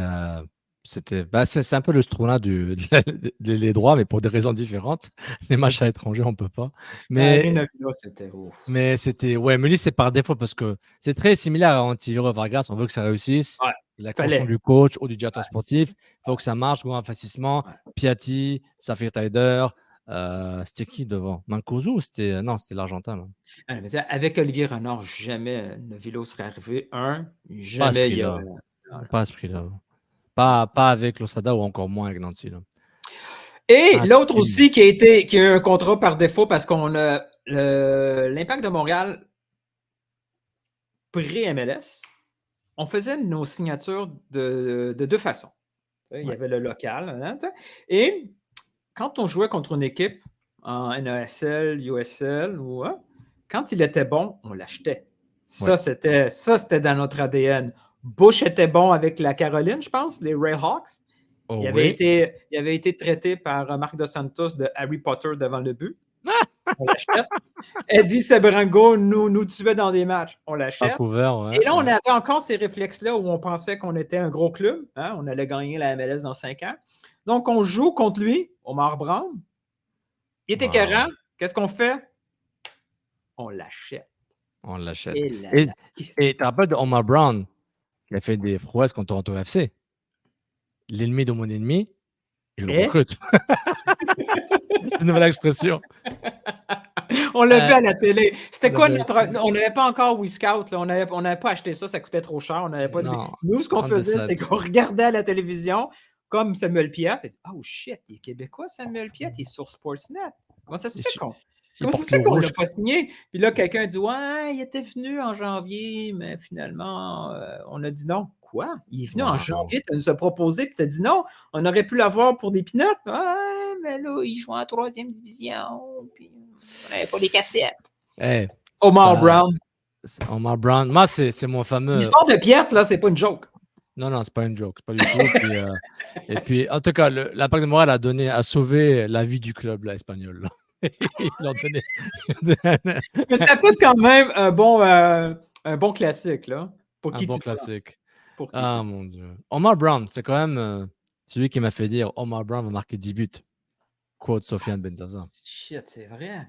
c'est un peu le Struna les droits, mais pour des raisons différentes. Les matchs à l'étranger, on ne peut pas. Mais c'était ouf. Mais c'était, mais lui, c'est par défaut parce que c'est très similaire à Ontivero Vargas. On veut que ça réussisse. La construction du coach ou du directeur sportif. Il faut que ça marche. Gros investissement. Piatti, Safir Taider. C'était qui devant? Mancuso ou c'était. Non, c'était l'Argentin. Avec Olivier Renard, jamais Novilo serait arrivé. Jamais il y a. Pas à ce prix-là. Pas avec Losada ou encore moins avec Nancy. Là. Et l'autre aussi qui a eu un contrat par défaut parce qu'on a l'Impact de Montréal pré-MLS. On faisait nos signatures de deux façons. Il y avait le local. Et quand on jouait contre une équipe en NASL, USL, quand il était bon, on l'achetait. Ça, c'était dans notre ADN. Bush était bon avec la Caroline, je pense, les Railhawks. Il avait été traité par Marc Dos Santos de Harry Potter devant le but. On l'achète. Eddie Sebrango nous tuait dans des matchs. On l'achète. Et là, on avait encore ces réflexes-là où on pensait qu'on était un gros club. On allait gagner la MLS dans 5 ans. Donc, on joue contre lui, Omar Brown. Il était écœurant. Qu'est-ce qu'on fait? On l'achète. On l'achète. Et tu te rappelles de Omar Brown qui a fait des prouesses contre Toronto FC? L'ennemi de mon ennemi, je le recrute. C'est une nouvelle expression. On l'a vu à la télé. C'était quoi notre... On n'avait pas encore WeScout. On n'avait pas acheté ça. Ça coûtait trop cher. On n'avait pas de... Nous, ce qu'on faisait, c'est qu'on regardait à la télévision comme Samuel Piat. Oh shit, il est québécois, Samuel Piat. Il est sur Sportsnet. Comment ça se fait qu'on ne l'a pas signé? Puis là, quelqu'un dit ouais, il était venu en janvier, mais finalement, on a dit non. Quoi? Il est venu en janvier, tu nous as proposé, puis tu as dit non. On aurait pu l'avoir pour des pinottes. Ouais, mais là, il joue en 3e division, puis on n'avait pas les cassettes. Omar Brown. Omar Brown. Moi, c'est mon fameux. L'histoire de Piat, là, c'est pas une joke. Non, c'est pas une joke. C'est pas du tout. Et puis, en tout cas, l'Impact de Montréal a sauvé la vie du club là, espagnol. Là. Ils l'ont donné. Mais ça fait quand même un bon classique. Là, pour qui un bon classique. pour Ah Ito. mon Dieu. Omar Brown, c'est quand même celui qui m'a fait dire Omar Brown va marquer 10 buts. Quote Sofiane Benzaza. Shit, c'est vrai.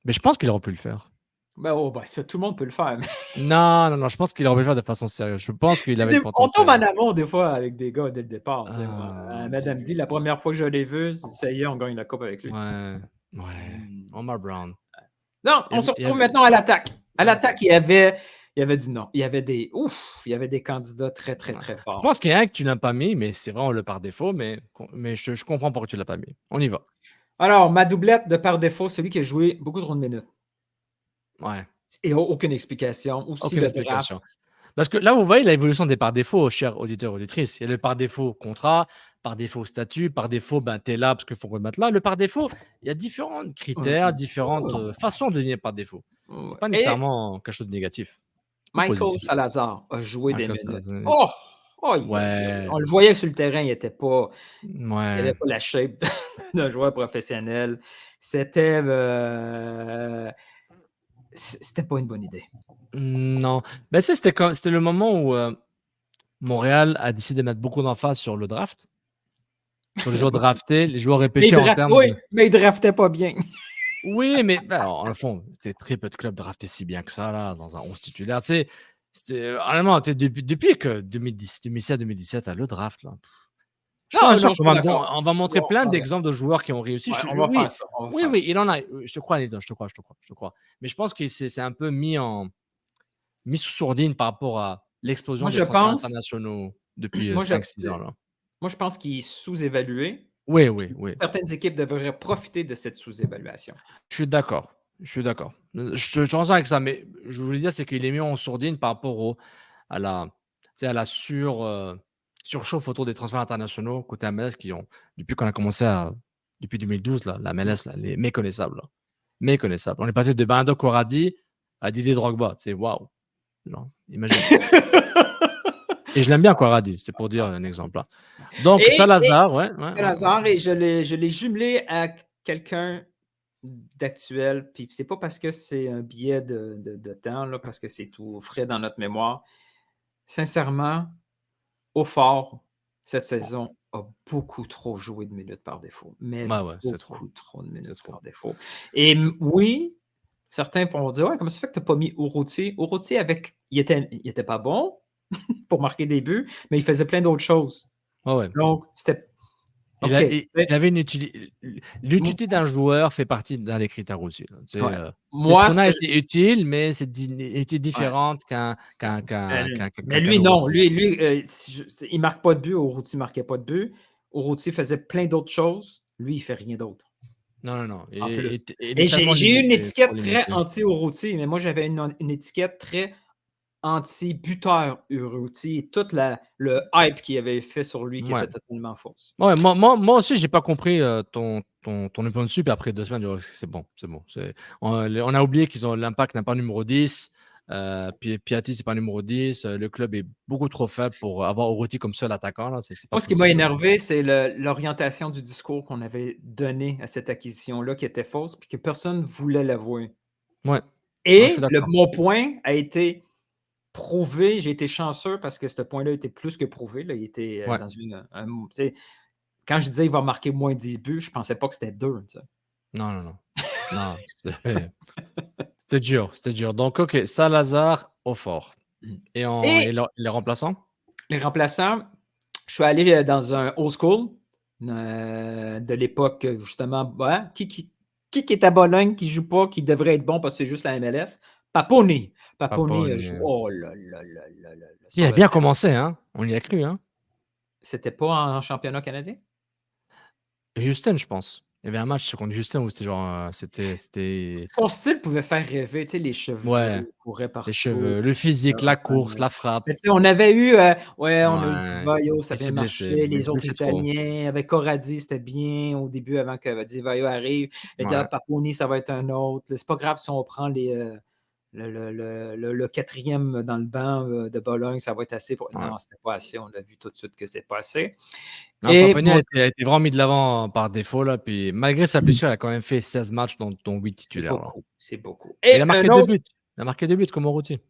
Mais je pense qu'il aurait pu le faire. Ben, ça, tout le monde peut le faire. Non, je pense qu'il aurait pu le faire de façon sérieuse. Je pense qu'il avait le On tombe en potentiel. amour des fois avec des gars dès le départ. Tu sais, moi. Ah, Madame Dieu. dit, la première fois que je l'ai vu, ça y est, on gagne la coupe avec lui. Ouais. Mm. Omar Brown. Non, on Il- se il retrouve avait- maintenant à l'attaque. À l'attaque, il y avait du non. Il y avait des candidats très, très, très Je forts. pense qu'il y a un que tu n'as pas mis, mais c'est vraiment le par défaut, mais je comprends pourquoi tu l'as pas mis. On y va. Alors, ma doublette de par défaut, celui qui a joué beaucoup trop de minutes. Ouais. Et aucune explication. Aussi Aucune le explication. draft. Parce que là, vous voyez l'évolution des par défaut, chers auditeurs, auditrices. Il y a le par défaut contrat, par défaut statut, par défaut, tu es là parce qu'il faut qu'on te mette là. Le par défaut, il y a différents critères, différentes façons de devenir par défaut. C'est pas Et nécessairement quelque chose de négatif. ou Michael positif. Salazar a joué des Michael minutes. Salazar. Ouais. On le voyait sur le terrain, il n'avait pas Ouais. la shape d'un joueur professionnel. C'était pas une bonne idée. Non. Ben, c'était le moment où Montréal a décidé de mettre beaucoup d'emphase sur le draft. Sur les joueurs draftés, les joueurs repêchés en termes Oui, de... mais il draftait pas bien. Oui, mais en fond, c'était très peu de clubs draftés si bien que ça, là, dans un 11 titulaire. Tu sais, honnêtement, depuis que 2016-2017, le draft, là. Je Non, suis sûr je suis qu'on d'accord. on va montrer Ouais, plein ouais. d'exemples de joueurs qui ont réussi. Ouais, on va oui, faire ça. on va oui, faire oui, ça. il en a. Je te crois, Nathan, je te crois. Mais je pense que c'est un peu mis sous sourdine par rapport à l'explosion Moi, des je transferts pense, internationaux depuis moi, je, 5-6 ans, là. moi, je pense qu'il est sous-évalué. Oui. Certaines équipes devraient profiter de cette sous-évaluation. Je suis d'accord. Je te rejoins avec ça, mais je voulais dire, c'est qu'il est mis en sourdine par rapport à la, tu sais, à la surchauffe autour des transferts internationaux côté MLS depuis qu'on a commencé depuis 2012, là, la MLS, là, les méconnaissables. Là. Méconnaissables. On est passé de Bernardo Corradi à Didier Drogba. C'est waouh. Genre, imagine. Et je l'aime bien, Corradi, c'est pour dire un exemple. Là. Donc, Salazar, ouais. Salazar, et je l'ai jumelé à quelqu'un d'actuel, puis c'est pas parce que c'est un billet de temps, là, parce que c'est tout frais dans notre mémoire. Sincèrement, Aufort, cette saison, a beaucoup trop joué de minutes par défaut. Mais c'est trop. beaucoup trop de minutes par défaut. Et oui, certains vont dire, ouais, comment ça fait que tu n'as pas mis Urruti? Urruti, il était pas bon pour marquer des buts, mais il faisait plein d'autres choses. Ouais. Donc, c'était Il avait l'utilité d'un joueur fait partie d'un des critères aussi. Moi, été utile, mais c'est différente qu'un. Mais lui, non. Lui, il marque pas de but. Urruti ne marquait pas de but. Urruti faisait plein d'autres choses. Lui, il fait rien d'autre. Non. Et j'ai eu une étiquette très anti-Urruti, mais moi, j'avais une étiquette très anti-buteur Urruti et tout le hype qu'il avait fait sur lui qui était totalement fausse. Ouais, moi aussi, j'ai pas compris ton opinion dessus, puis après 2 semaines, c'est bon. On a oublié l'Impact n'a pas numéro 10, puis Piatti, c'est pas numéro 10, le club est beaucoup trop faible pour avoir Urruti comme seul attaquant. Là, moi, ce qui m'a énervé, c'est l'orientation du discours qu'on avait donné à cette acquisition-là qui était fausse, puis que personne ne voulait l'avouer. Ouais. Et mon point a été prouvé, j'ai été chanceux parce que ce point-là était plus que prouvé. Là. Il était dans quand je disais qu'il va marquer moins 10 buts, je ne pensais pas que c'était 2. Tu sais. Non. C'était dur. Donc, OK, Salazar, Aufort. Et les remplaçants? Les remplaçants, je suis allé dans un old school de l'époque, justement. Qui est à Bologne, qui ne joue pas, qui devrait être bon parce que c'est juste la MLS? Paponi joue. Oh là là. Il a bien commencé, hein? On y a cru, hein? C'était pas en championnat canadien? Houston, je pense. Il y avait un match contre Houston où c'était genre. C'était... Son style pouvait faire rêver, tu sais, les cheveux. Ouais. Il courait partout. Les cheveux, le physique, la course, la frappe. Mais on avait eu. on a eu Di Vaio, ça bien marché. Les autres Italiens. Avec Corradi, c'était bien au début avant que Di Vaio arrive. Il dit Paponi, ça va être un autre. C'est pas grave si on prend le quatrième dans le banc de Bologne, ça va être assez pour. Non, c'était pas assez. On a vu tout de suite que c'est pas assez. Paponi a été vraiment mis de l'avant par défaut. Là, puis malgré sa blessure, il a quand même fait 16 matchs dont 8 titulaires. C'est beaucoup. Et il a marqué 2 buts. Il a marqué 2 buts comme Urruti.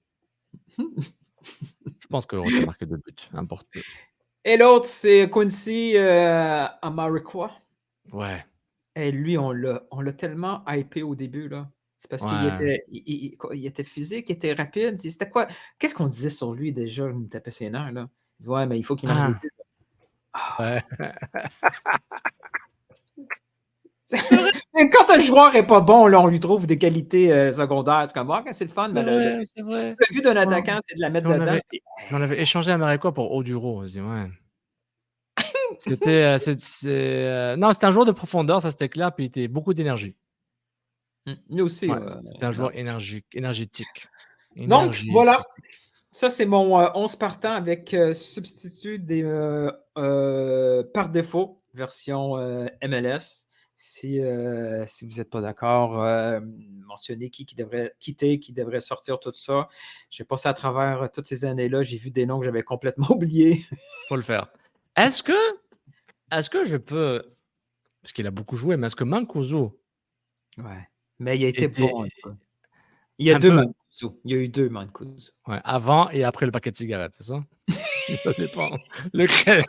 Je pense que Roth a marqué 2 buts, importe peu. Et l'autre, c'est Quincy Amarikwa. Ouais, Et lui, on l'a tellement hypé au début, là. C'est parce qu'il ouais. il était physique, il était rapide. C'était quoi? Qu'est-ce qu'on disait sur lui déjà? Il me tapait ses nerfs, là. Il dit, ouais, mais il faut qu'il marque des Ah! buts. Ouais. Quand un joueur est pas bon, là, on lui trouve des qualités secondaires. C'est comme, ah, c'est le fun, C'est mais vrai, c'est vrai. le but d'un On attaquant, c'est de la mettre on dedans. avait on avait échangé Amarikwa pour Oduro. On se dit: «Ouais». C'était, non, c'était un joueur de profondeur, ça c'était clair, puis il était beaucoup d'énergie. Nous aussi. Ouais, c'était un joueur énergétique. Donc, voilà. Énergistique. Ça, c'est mon 11 partant avec substitut par défaut, version MLS. Si vous n'êtes pas d'accord, mentionnez qui devrait quitter, qui devrait sortir, tout ça. J'ai passé à travers toutes ces années-là. J'ai vu des noms que j'avais complètement oubliés. Faut le faire. Est-ce que je peux, parce qu'il a beaucoup joué, mais est-ce que Mancuso Ouais. Mais il a été était bon un peu. Il y a un deux peu, Mancuso. Il y a eu deux Mancuso. ouais, avant et après le paquet de cigarettes, c'est ça? Ça dépend. Lequel?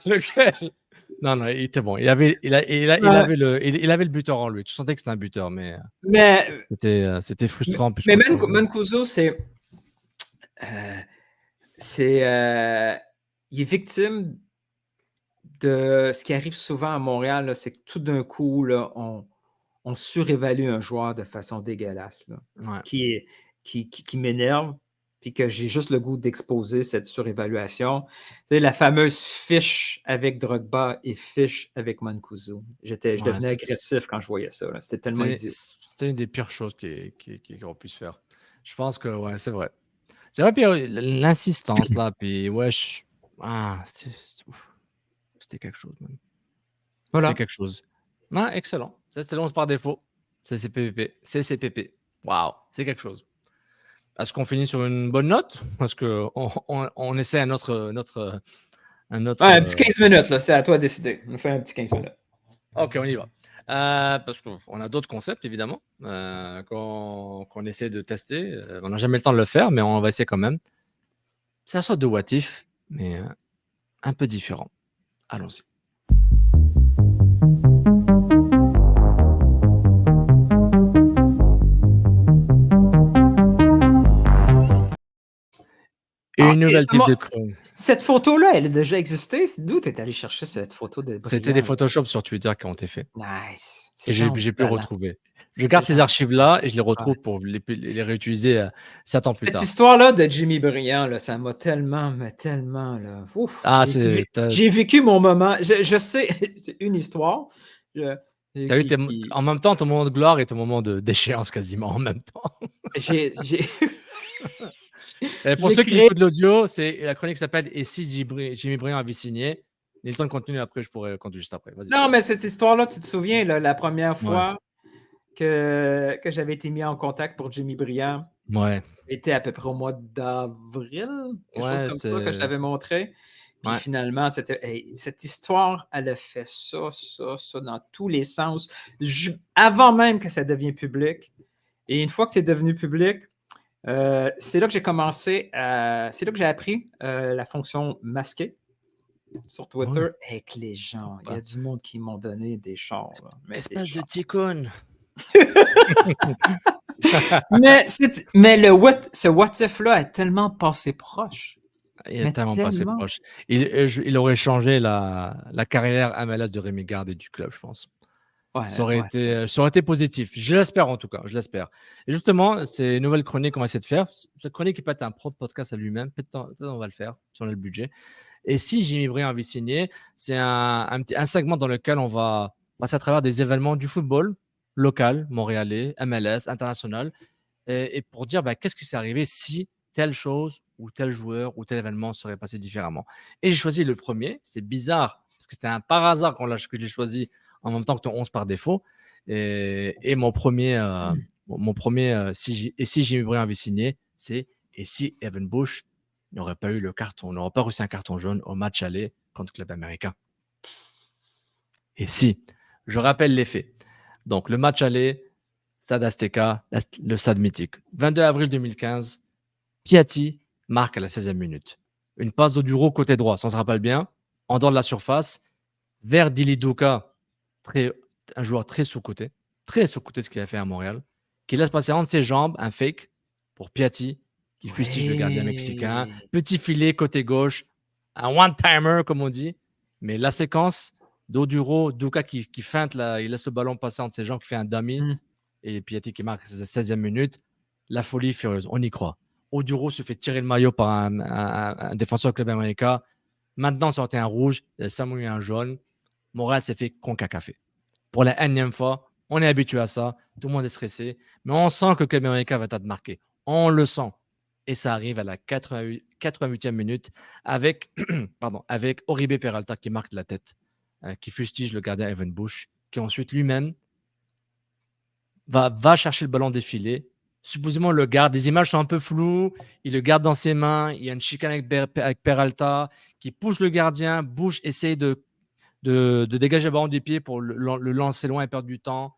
Lequel? Non, non, il était bon. Il avait le buteur en lui. Tu sentais que c'était un buteur, mais Mais, c'était frustrant plus mais qu'autre chose, hein. Mancuso, euh, il est victime de ce qui arrive souvent à Montréal, là, c'est que tout d'un coup, là, on surévalue un joueur de façon dégueulasse, là, Ouais. qui m'énerve, puis que j'ai juste le goût d'exposer cette surévaluation. Tu sais, la fameuse fiche avec Drogba et fiche avec Mancuso. Je Ouais, devenais agressif quand je voyais ça, là. C'était tellement idiot. c'était une des pires choses qu'on puisse faire. Je pense que ouais, c'est vrai. C'est vrai, puis l'insistance là, puis ouais, ouf, c'était quelque chose même. C'était Voilà. quelque chose. Ouais, excellent. Ça, c'était l'11 par défaut. CCPP. CCPP. Waouh, c'est quelque chose. Est-ce qu'on finit sur une bonne note? Parce qu'on essaie un autre, Ouais, un petit 15 minutes, là, c'est à toi de décider. On fait un petit 15 minutes. OK, on y va. Parce qu'on a d'autres concepts évidemment, qu'on essaie de tester. On n'a jamais le temps de le faire, mais on va essayer quand même. C'est un sorte de what if, mais un peu différent. Allons-y. Ah, Une et nouvelle type de chronique. cette photo-là, elle a déjà existé? D'où tu es allé chercher cette photo de C'était des Briand? Photoshop sur Twitter qui ont été faits Nice. et C'est genre j'ai pu le talent. retrouver. Je C'est garde ces genre archives-là et je les ouais. retrouve pour les réutiliser, 7 ans plus Cette tard. histoire-là de Jimmy Briand, là, ça m'a tellement, mais tellement, là, ouf, Ah, c'est j'ai vécu mon moment. Je sais, c'est une histoire, je tu as eu qui en même temps ton moment de gloire et ton moment d'échéance quasiment en même temps. j'ai Et pour j'ai ceux qui créé écoutent l'audio, c'est la chronique s'appelle «Et si Jimmy Briand avait signé?» Il y a le temps de continuer après, je pourrais continuer juste après. Vas-y. non, mais cette histoire-là, tu te souviens, là, la première Ouais, fois que j'avais été mis en contact pour Jimmy Briand, ouais, était à peu près au mois d'avril, quelque chose ouais, comme ça, que je t'avais montré. Puis ouais. finalement, cette histoire, elle a fait ça dans tous les sens, avant même que ça devienne public. Et une fois que c'est devenu public, c'est là que j'ai commencé c'est là que j'ai appris la fonction masquer sur Ouais. Twitter avec les gens. Il y a Bah, du monde qui m'ont donné des chars, là, mais des espèce de chars. ticone. Mais ce what if-là est tellement passé proche. Il est Mais tellement passé tellement. proche. Il aurait changé la carrière MLS de Rémi Garde et du club, je pense. Ouais, Ça aurait été positif. Je l'espère en tout cas, je l'espère. Et justement, c'est une nouvelle chronique qu'on va essayer de faire. Cette chronique qui peut être un propre podcast à lui-même. Peut-être on va le faire si on a le budget. Et si Jimmy Briand avait signé, c'est un segment dans lequel on va passer à travers des événements du football local, montréalais, MLS, international, et pour dire bah, qu'est-ce qui s'est arrivé si telle chose ou tel joueur ou tel événement serait passé différemment. Et j'ai choisi le premier. C'est bizarre parce que c'était un par hasard que je l'ai choisi en même temps que ton 11 par défaut. Et mon premier, si Jimmy Briand avait signé, c'est et si Evan Bush n'aurait pas eu le carton, n'aurait pas reçu un carton jaune au match aller contre le club américain. Et si, je rappelle les faits. Donc, le match aller, Stade Azteca, le stade mythique. 22 avril 2015, Piatti marque à la 16e minute. Une passe d'Oduro côté droit, si on se rappelle bien, en dehors de la surface, vers Dili Duka, un joueur très sous-coté ce qu'il a fait à Montréal, qui laisse passer entre ses jambes un fake pour Piatti, qui fustige le gardien mexicain. Petit filet côté gauche, un one-timer, comme on dit. Mais la séquence d'Oduro, Duka qui feinte, il laisse le ballon passer entre ses jambes, qui fait un dummy, et Piatti qui marque à la 16e minute. La folie furieuse, on y croit. Oduro se fait tirer le maillot par un défenseur Club América. Maintenant, ça aurait été un rouge, Samuel un jaune. Montréal s'est fait concacafé. Pour la énième fois, on est habitué à ça. Tout le monde est stressé. Mais on sent que Club América va être marqué. On le sent. Et ça arrive à la 88e minute avec Oribe Peralta qui marque de la tête, qui fustige le gardien Evan Bush, qui ensuite lui-même va chercher le ballon défilé. Supposément le garde, les images sont un peu floues, il le garde dans ses mains, il y a une chicane avec Peralta qui pousse le gardien, Bush essaye de dégager le ballon du pied pour le lancer loin et perdre du temps.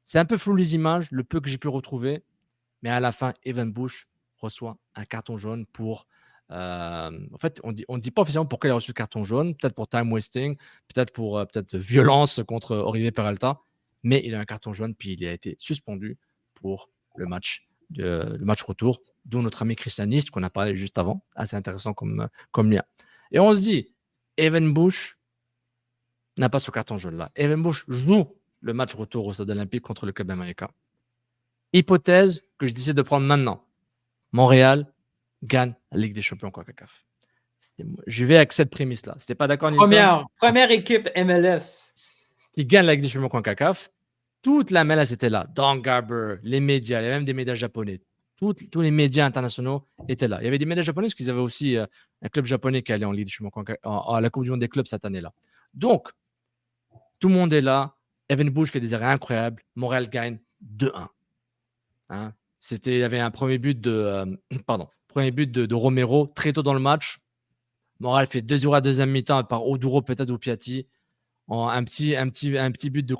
C'est un peu flou les images, le peu que j'ai pu retrouver, mais à la fin, Evan Bush reçoit un carton jaune pour... en fait, on dit pas officiellement pourquoi il a reçu le carton jaune, peut-être pour time wasting, peut-être pour violence contre Oribe Peralta, mais il a un carton jaune puis il a été suspendu pour le match retour, d'où notre ami christianiste qu'on a parlé juste avant, assez intéressant comme lien. Et on se dit, Evan Bush n'a pas ce carton jaune-là. Evan Bush joue le match retour au Stade Olympique contre le Club América. Hypothèse que je décide de prendre maintenant. Montréal gagne la Ligue des Champions CONCACAF. Je vais avec cette prémisse-là. Si t'es pas d'accord, Première équipe MLS qui gagne la Ligue des Champions CONCACAF. Toute la MLS était là. Don Garber, les médias, il y avait même des médias japonais. Tous les médias internationaux étaient là. Il y avait des médias japonais parce qu'ils avaient aussi un club japonais qui allait en Ligue des Champions à la Coupe du Monde des clubs cette année-là. Donc, tout le monde est là. Evan Bush fait des arrêts incroyables. Montréal gagne 2-1. Hein? Il y avait un premier but de Romero très tôt dans le match. Montréal fait 2-0 à deuxième mi-temps par Oduro peut-être ou Piatti. Un petit but de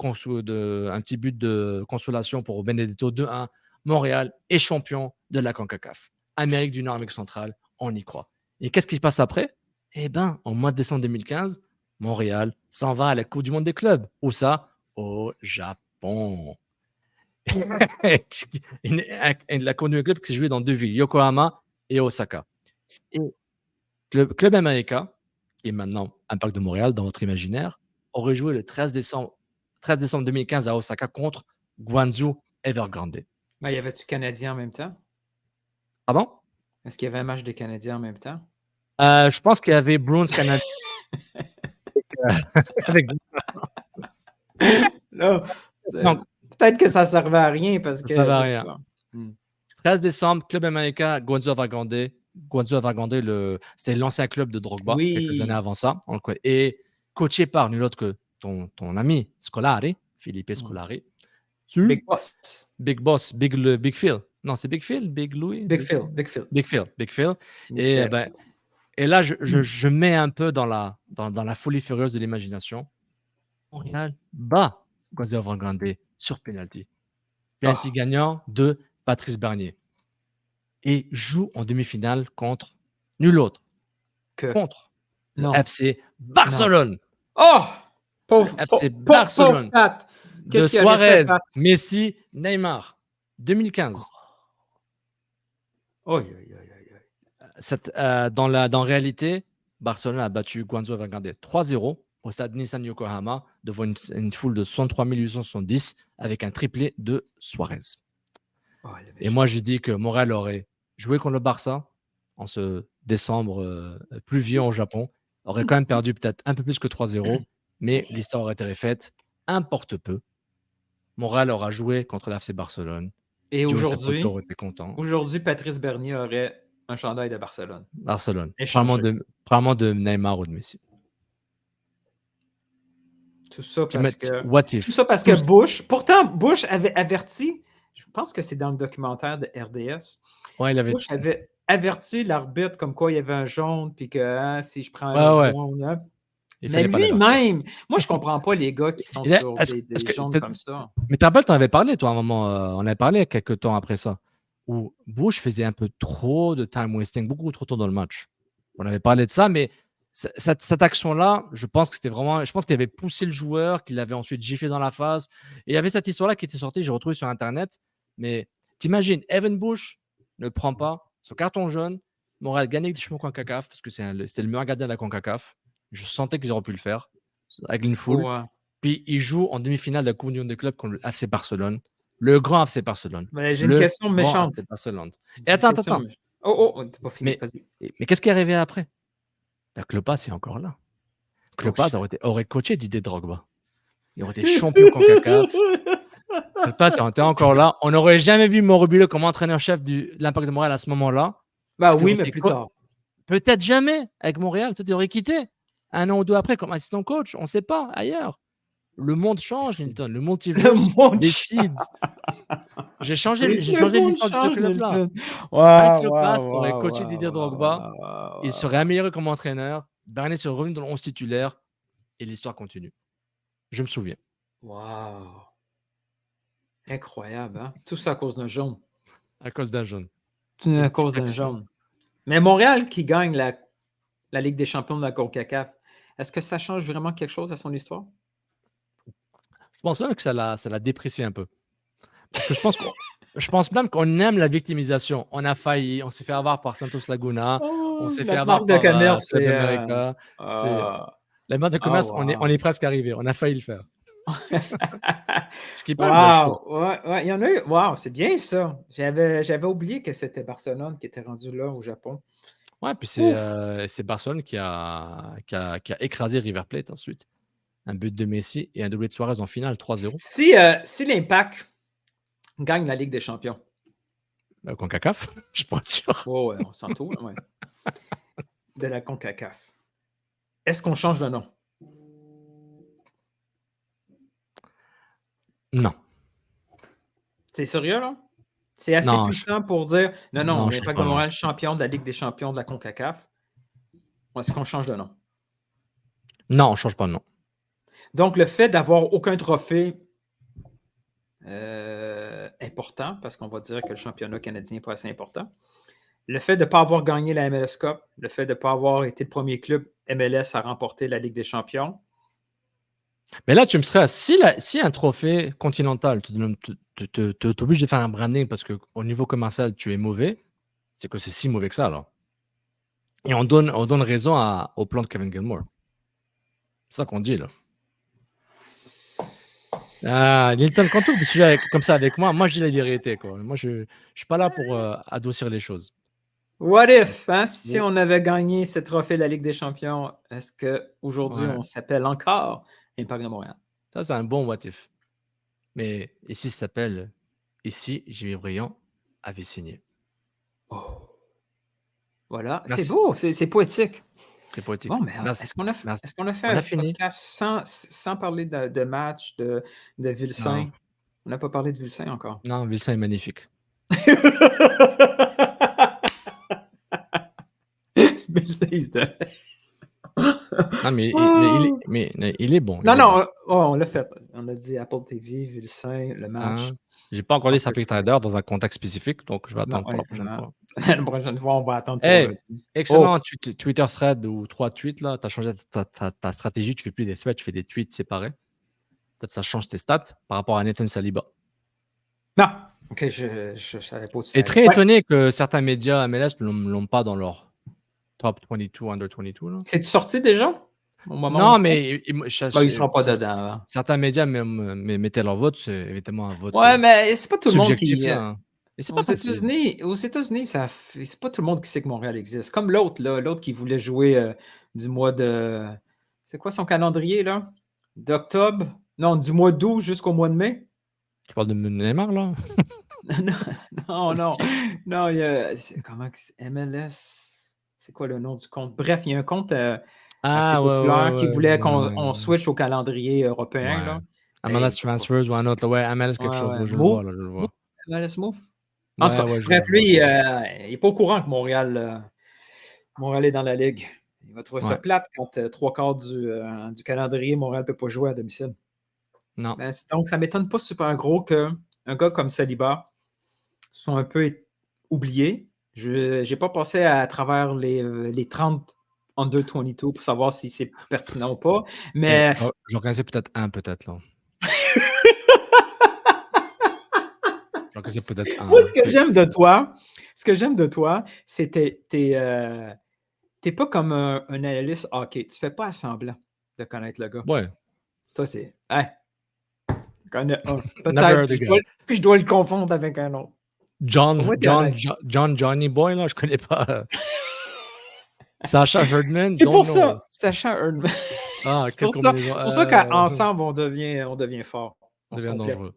consolation pour Benedetto 2-1. Montréal est champion de la CONCACAF. Amérique du Nord, Amérique centrale, on y croit. Et qu'est-ce qui se passe après? Eh bien, en mois de décembre 2015, Montréal s'en va à la Coupe du Monde des clubs. Où ça? Au Japon. La Coupe du Monde des clubs qui s'est jouée dans deux villes, Yokohama et Osaka. Et Club América, qui est maintenant Impact de Montréal dans votre imaginaire, aurait joué le 13 décembre 2015 à Osaka contre Guangzhou Evergrande. Mais y avait-tu Canadiens en même temps? Pardon? Est-ce qu'il y avait un match des Canadiens en même temps? Je pense qu'il y avait Bruins Canadien. Non, peut-être que ça ne servait à rien parce que. Ça servait à rien. 13 décembre, Club América, Guangzhou Evergrande. Guangzhou Evergrande, c'était l'ancien club de Drogba quelques années avant ça. Et coaché par nul autre que ton ami Scolari, Felipe Scolari. Big Boss. Big Boss, Big Phil. Non, c'est Big Phil, Big Louis. Big Phil. Et là, je mets un peu dans la folie furieuse de l'imagination. Montréal bat Guangzhou Evergrande sur penalty. Penalty gagnant de Patrice Bernier. Et joue en demi-finale contre nul autre. Contre FC Barcelone. Oh! FC Barcelone. De Suarez, Messi, Neymar. 2015. Dans réalité, Barcelone a battu Guangzhou Evergrande 3-0 au stade Nissan Yokohama devant une foule de 63 870 avec un triplé de Suarez. Et moi, je dis que Montréal aurait joué contre le Barça en ce décembre pluvieux au Japon, aurait quand même perdu peut-être un peu plus que 3-0, mais l'histoire aurait été refaite, importe peu. Montréal aura joué contre l'FC Barcelone. Et aujourd'hui, Patrice Bernier aurait un chandail de Barcelone. Probablement de Neymar ou de Messi. Tout ça parce que Bush... Pourtant, Bush avait averti... Je pense que c'est dans le documentaire de RDS. Ouais, Bush avait averti l'arbitre comme quoi il y avait un jaune, puis que si je prends un jaune... Hein, mais lui-même, moi je comprends pas les gars qui sont sur des jaunes comme ça. Mais tu te rappelles, tu en avais parlé, toi, à un moment. On avait parlé quelques temps après ça. où Bush faisait un peu trop de time wasting, beaucoup trop tôt dans le match. On avait parlé de ça, mais cette action-là, je pense qu'il avait poussé le joueur, qu'il avait ensuite giflé dans la face. Et il y avait cette histoire-là qui était sortie, j'ai retrouvé sur Internet. Mais t'imagines, Evan Bush ne prend pas son carton jaune. Montréal gagne avec des champions CONCACAF parce que c'était le meilleur gardien de la CONCACAF. Je sentais qu'ils auraient pu le faire avec une foule. Ouais. Puis il joue en demi-finale de la Coupe du Monde des clubs contre le FC Barcelone. Le grand FC Barcelone. Mais j'ai une question grand méchante. FC Barcelone. Et attends. T'es pas fini, Mais, vas-y. mais qu'est-ce qui est arrivé après? La Klopas est encore là. Klopas aurait coaché Didier Drogba. Il aurait été champion CONCACAF. Klopas était encore là. On n'aurait jamais vu Morobile comme entraîneur-chef de l'Impact de Montréal à ce moment-là. Bah Parce oui, qu'il mais aurait plus été tard. Peut-être jamais avec Montréal. Peut-être il aurait quitté un an ou deux après comme assistant coach. On ne sait pas, ailleurs. Le monde change, Milton. Le multiverse décide. J'ai changé l'histoire de ce club-là. Avec Klopas aurait coaché Didier Drogba. Il serait amélioré comme entraîneur. Bernier serait revenu dans le 11 titulaire. Et l'histoire continue. Je me souviens. Wow. Incroyable, hein? Tout ça à cause d'un jaune. À cause d'un jaune. Tout à cause d'un jaune. Mais Montréal qui gagne la Ligue des champions de la CONCACAF, est-ce que ça change vraiment quelque chose à son histoire? Je pense même que ça l'a déprécié un peu. Parce que je pense même qu'on aime la victimisation. On a failli, on s'est fait avoir par Santos Laguna, on s'est fait avoir par Club America. La marque de commerce, on est presque arrivé. On a failli le faire. Ce qui est pas une bonne chose. Ouais, il y en a eu. Wow, c'est bien ça. J'avais oublié que c'était Barcelone qui était rendu là au Japon. Ouais, puis c'est Barcelone qui a écrasé River Plate ensuite. Un but de Messi et un doublé de Suarez en finale, 3-0. Si l'Impact gagne la Ligue des champions. CONCACAF, je suis pas sûr. Oh, ouais, on s'entoure, ouais. De la CONCACAF. Est-ce qu'on change de nom? Non. C'est sérieux, là? C'est assez puissant pour dire non, l'Impact de Montréal, champion de la Ligue des champions de la CONCACAF. Est-ce qu'on change de nom? Non, on ne change pas de nom. Donc, le fait d'avoir aucun trophée important, parce qu'on va dire que le championnat canadien n'est pas assez important, le fait de ne pas avoir gagné la MLS Cup, le fait de ne pas avoir été le premier club MLS à remporter la Ligue des champions. Mais là, tu me serais si un trophée continental t'oblige de faire un branding parce qu'au niveau commercial, tu es mauvais, c'est que c'est si mauvais que ça, alors. Et on donne raison au plan de Kevin Gilmore. C'est ça qu'on dit, là. Nilton, quand tu ouvres des sujets comme ça avec moi je dis la vérité, quoi. Moi, je ne suis pas là pour adoucir les choses. What if, hein? Si on avait gagné ce trophée de la Ligue des champions, est-ce qu'aujourd'hui, on s'appelle encore Impact de Montréal? Ça, c'est un bon what if. Mais ici, ça s'appelle Ici, Jimmy Briand avait signé. Oh. Voilà. Merci. C'est beau, c'est poétique. C'est poétique. Bon, mais est-ce qu'on a fait un podcast sans parler de match, de Vilsain? Non. On n'a pas parlé de Vilsain encore. Non, Vilsain est magnifique. Non, mais il est bon. Non, on l'a fait. On a dit Apple TV, Vilsain, le match. J'ai pas encore dit ça Trader dans un contexte spécifique, donc je vais attendre pour la prochaine fois. La prochaine fois, on va attendre pour excellent Twitter thread ou 3 tweets, là. Tu as changé ta stratégie, tu fais plus des threads, tu fais des tweets séparés. Peut-être ça change tes stats par rapport à Nathan Saliba. Non! Ok, je savais pas aussi. Et très étonné que certains médias MLS ne l'ont pas dans leur top 22, under 22. C'est sorti déjà? Non, mais ils ne seront pas dedans. Certains médias mettaient leur vote, c'est évidemment un vote. Ouais, mais c'est pas tout le monde qui. Aux États-Unis, c'est pas tout le monde qui sait que Montréal existe. Comme l'autre qui voulait jouer du mois de. C'est quoi son calendrier, là? D'octobre? Non, du mois d'août jusqu'au mois de mai? Tu parles de Neymar, là? Non. Non, il y a. Comment MLS? C'est quoi le nom du compte? Bref, il y a un compte assez populaire qui voulait qu'on switch au calendrier européen. Là. MLS Transfers ou un autre. Ouais, MLS quelque chose. Je le vois. MLS Move? En tout cas, bref, lui, il n'est pas au courant que Montréal est dans la Ligue. Il va trouver ça plate quand 3/4 du calendrier, Montréal ne peut pas jouer à domicile. Non. Donc, ça ne m'étonne pas super gros qu'un gars comme Saliba soit un peu oublié. Je n'ai pas passé à travers les 30 under 22 pour savoir si c'est pertinent ou pas. Mais J'en connaissais peut-être un, peut-être, là. J'en connaissais peut-être un. moi, ce que j'aime de toi, c'est que t'es pas comme un analyste hockey. Tu fais pas semblant de connaître le gars. Ouais. Toi, c'est... Hey, je connais un. Never Peut-être, heard puis the je, dois, puis je dois le confondre avec un autre. Au moins, t'es honnête. Johnny Boy, là, je connais pas. Sacha Herdman, C'est don't pour know. ça, Sacha Herdman. Ah, C'est quelle pour ça, combinaison. c'est pour ça qu'ensemble, on devient fort. On On se devient complète. dangereux.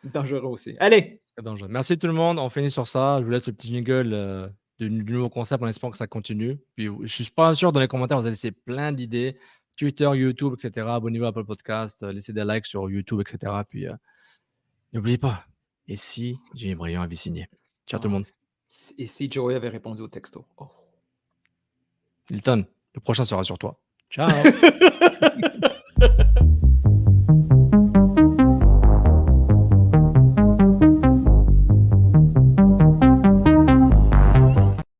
Dangereux aussi. Allez! Très dangereux. Merci tout le monde. On finit sur ça. Je vous laisse le petit jingle du nouveau concept en espérant que ça continue. Puis, je suis pas sûr, dans les commentaires, vous allez laisser plein d'idées. Twitter, YouTube, etc. Abonnez-vous à Apple Podcast. Laissez des likes sur YouTube, etc. Puis, n'oubliez pas. Et si Jimmy Briand avait signé? Ciao tout le monde. Et si Joey avait répondu au texto? Oh. Hilton, le prochain sera sur toi. Ciao.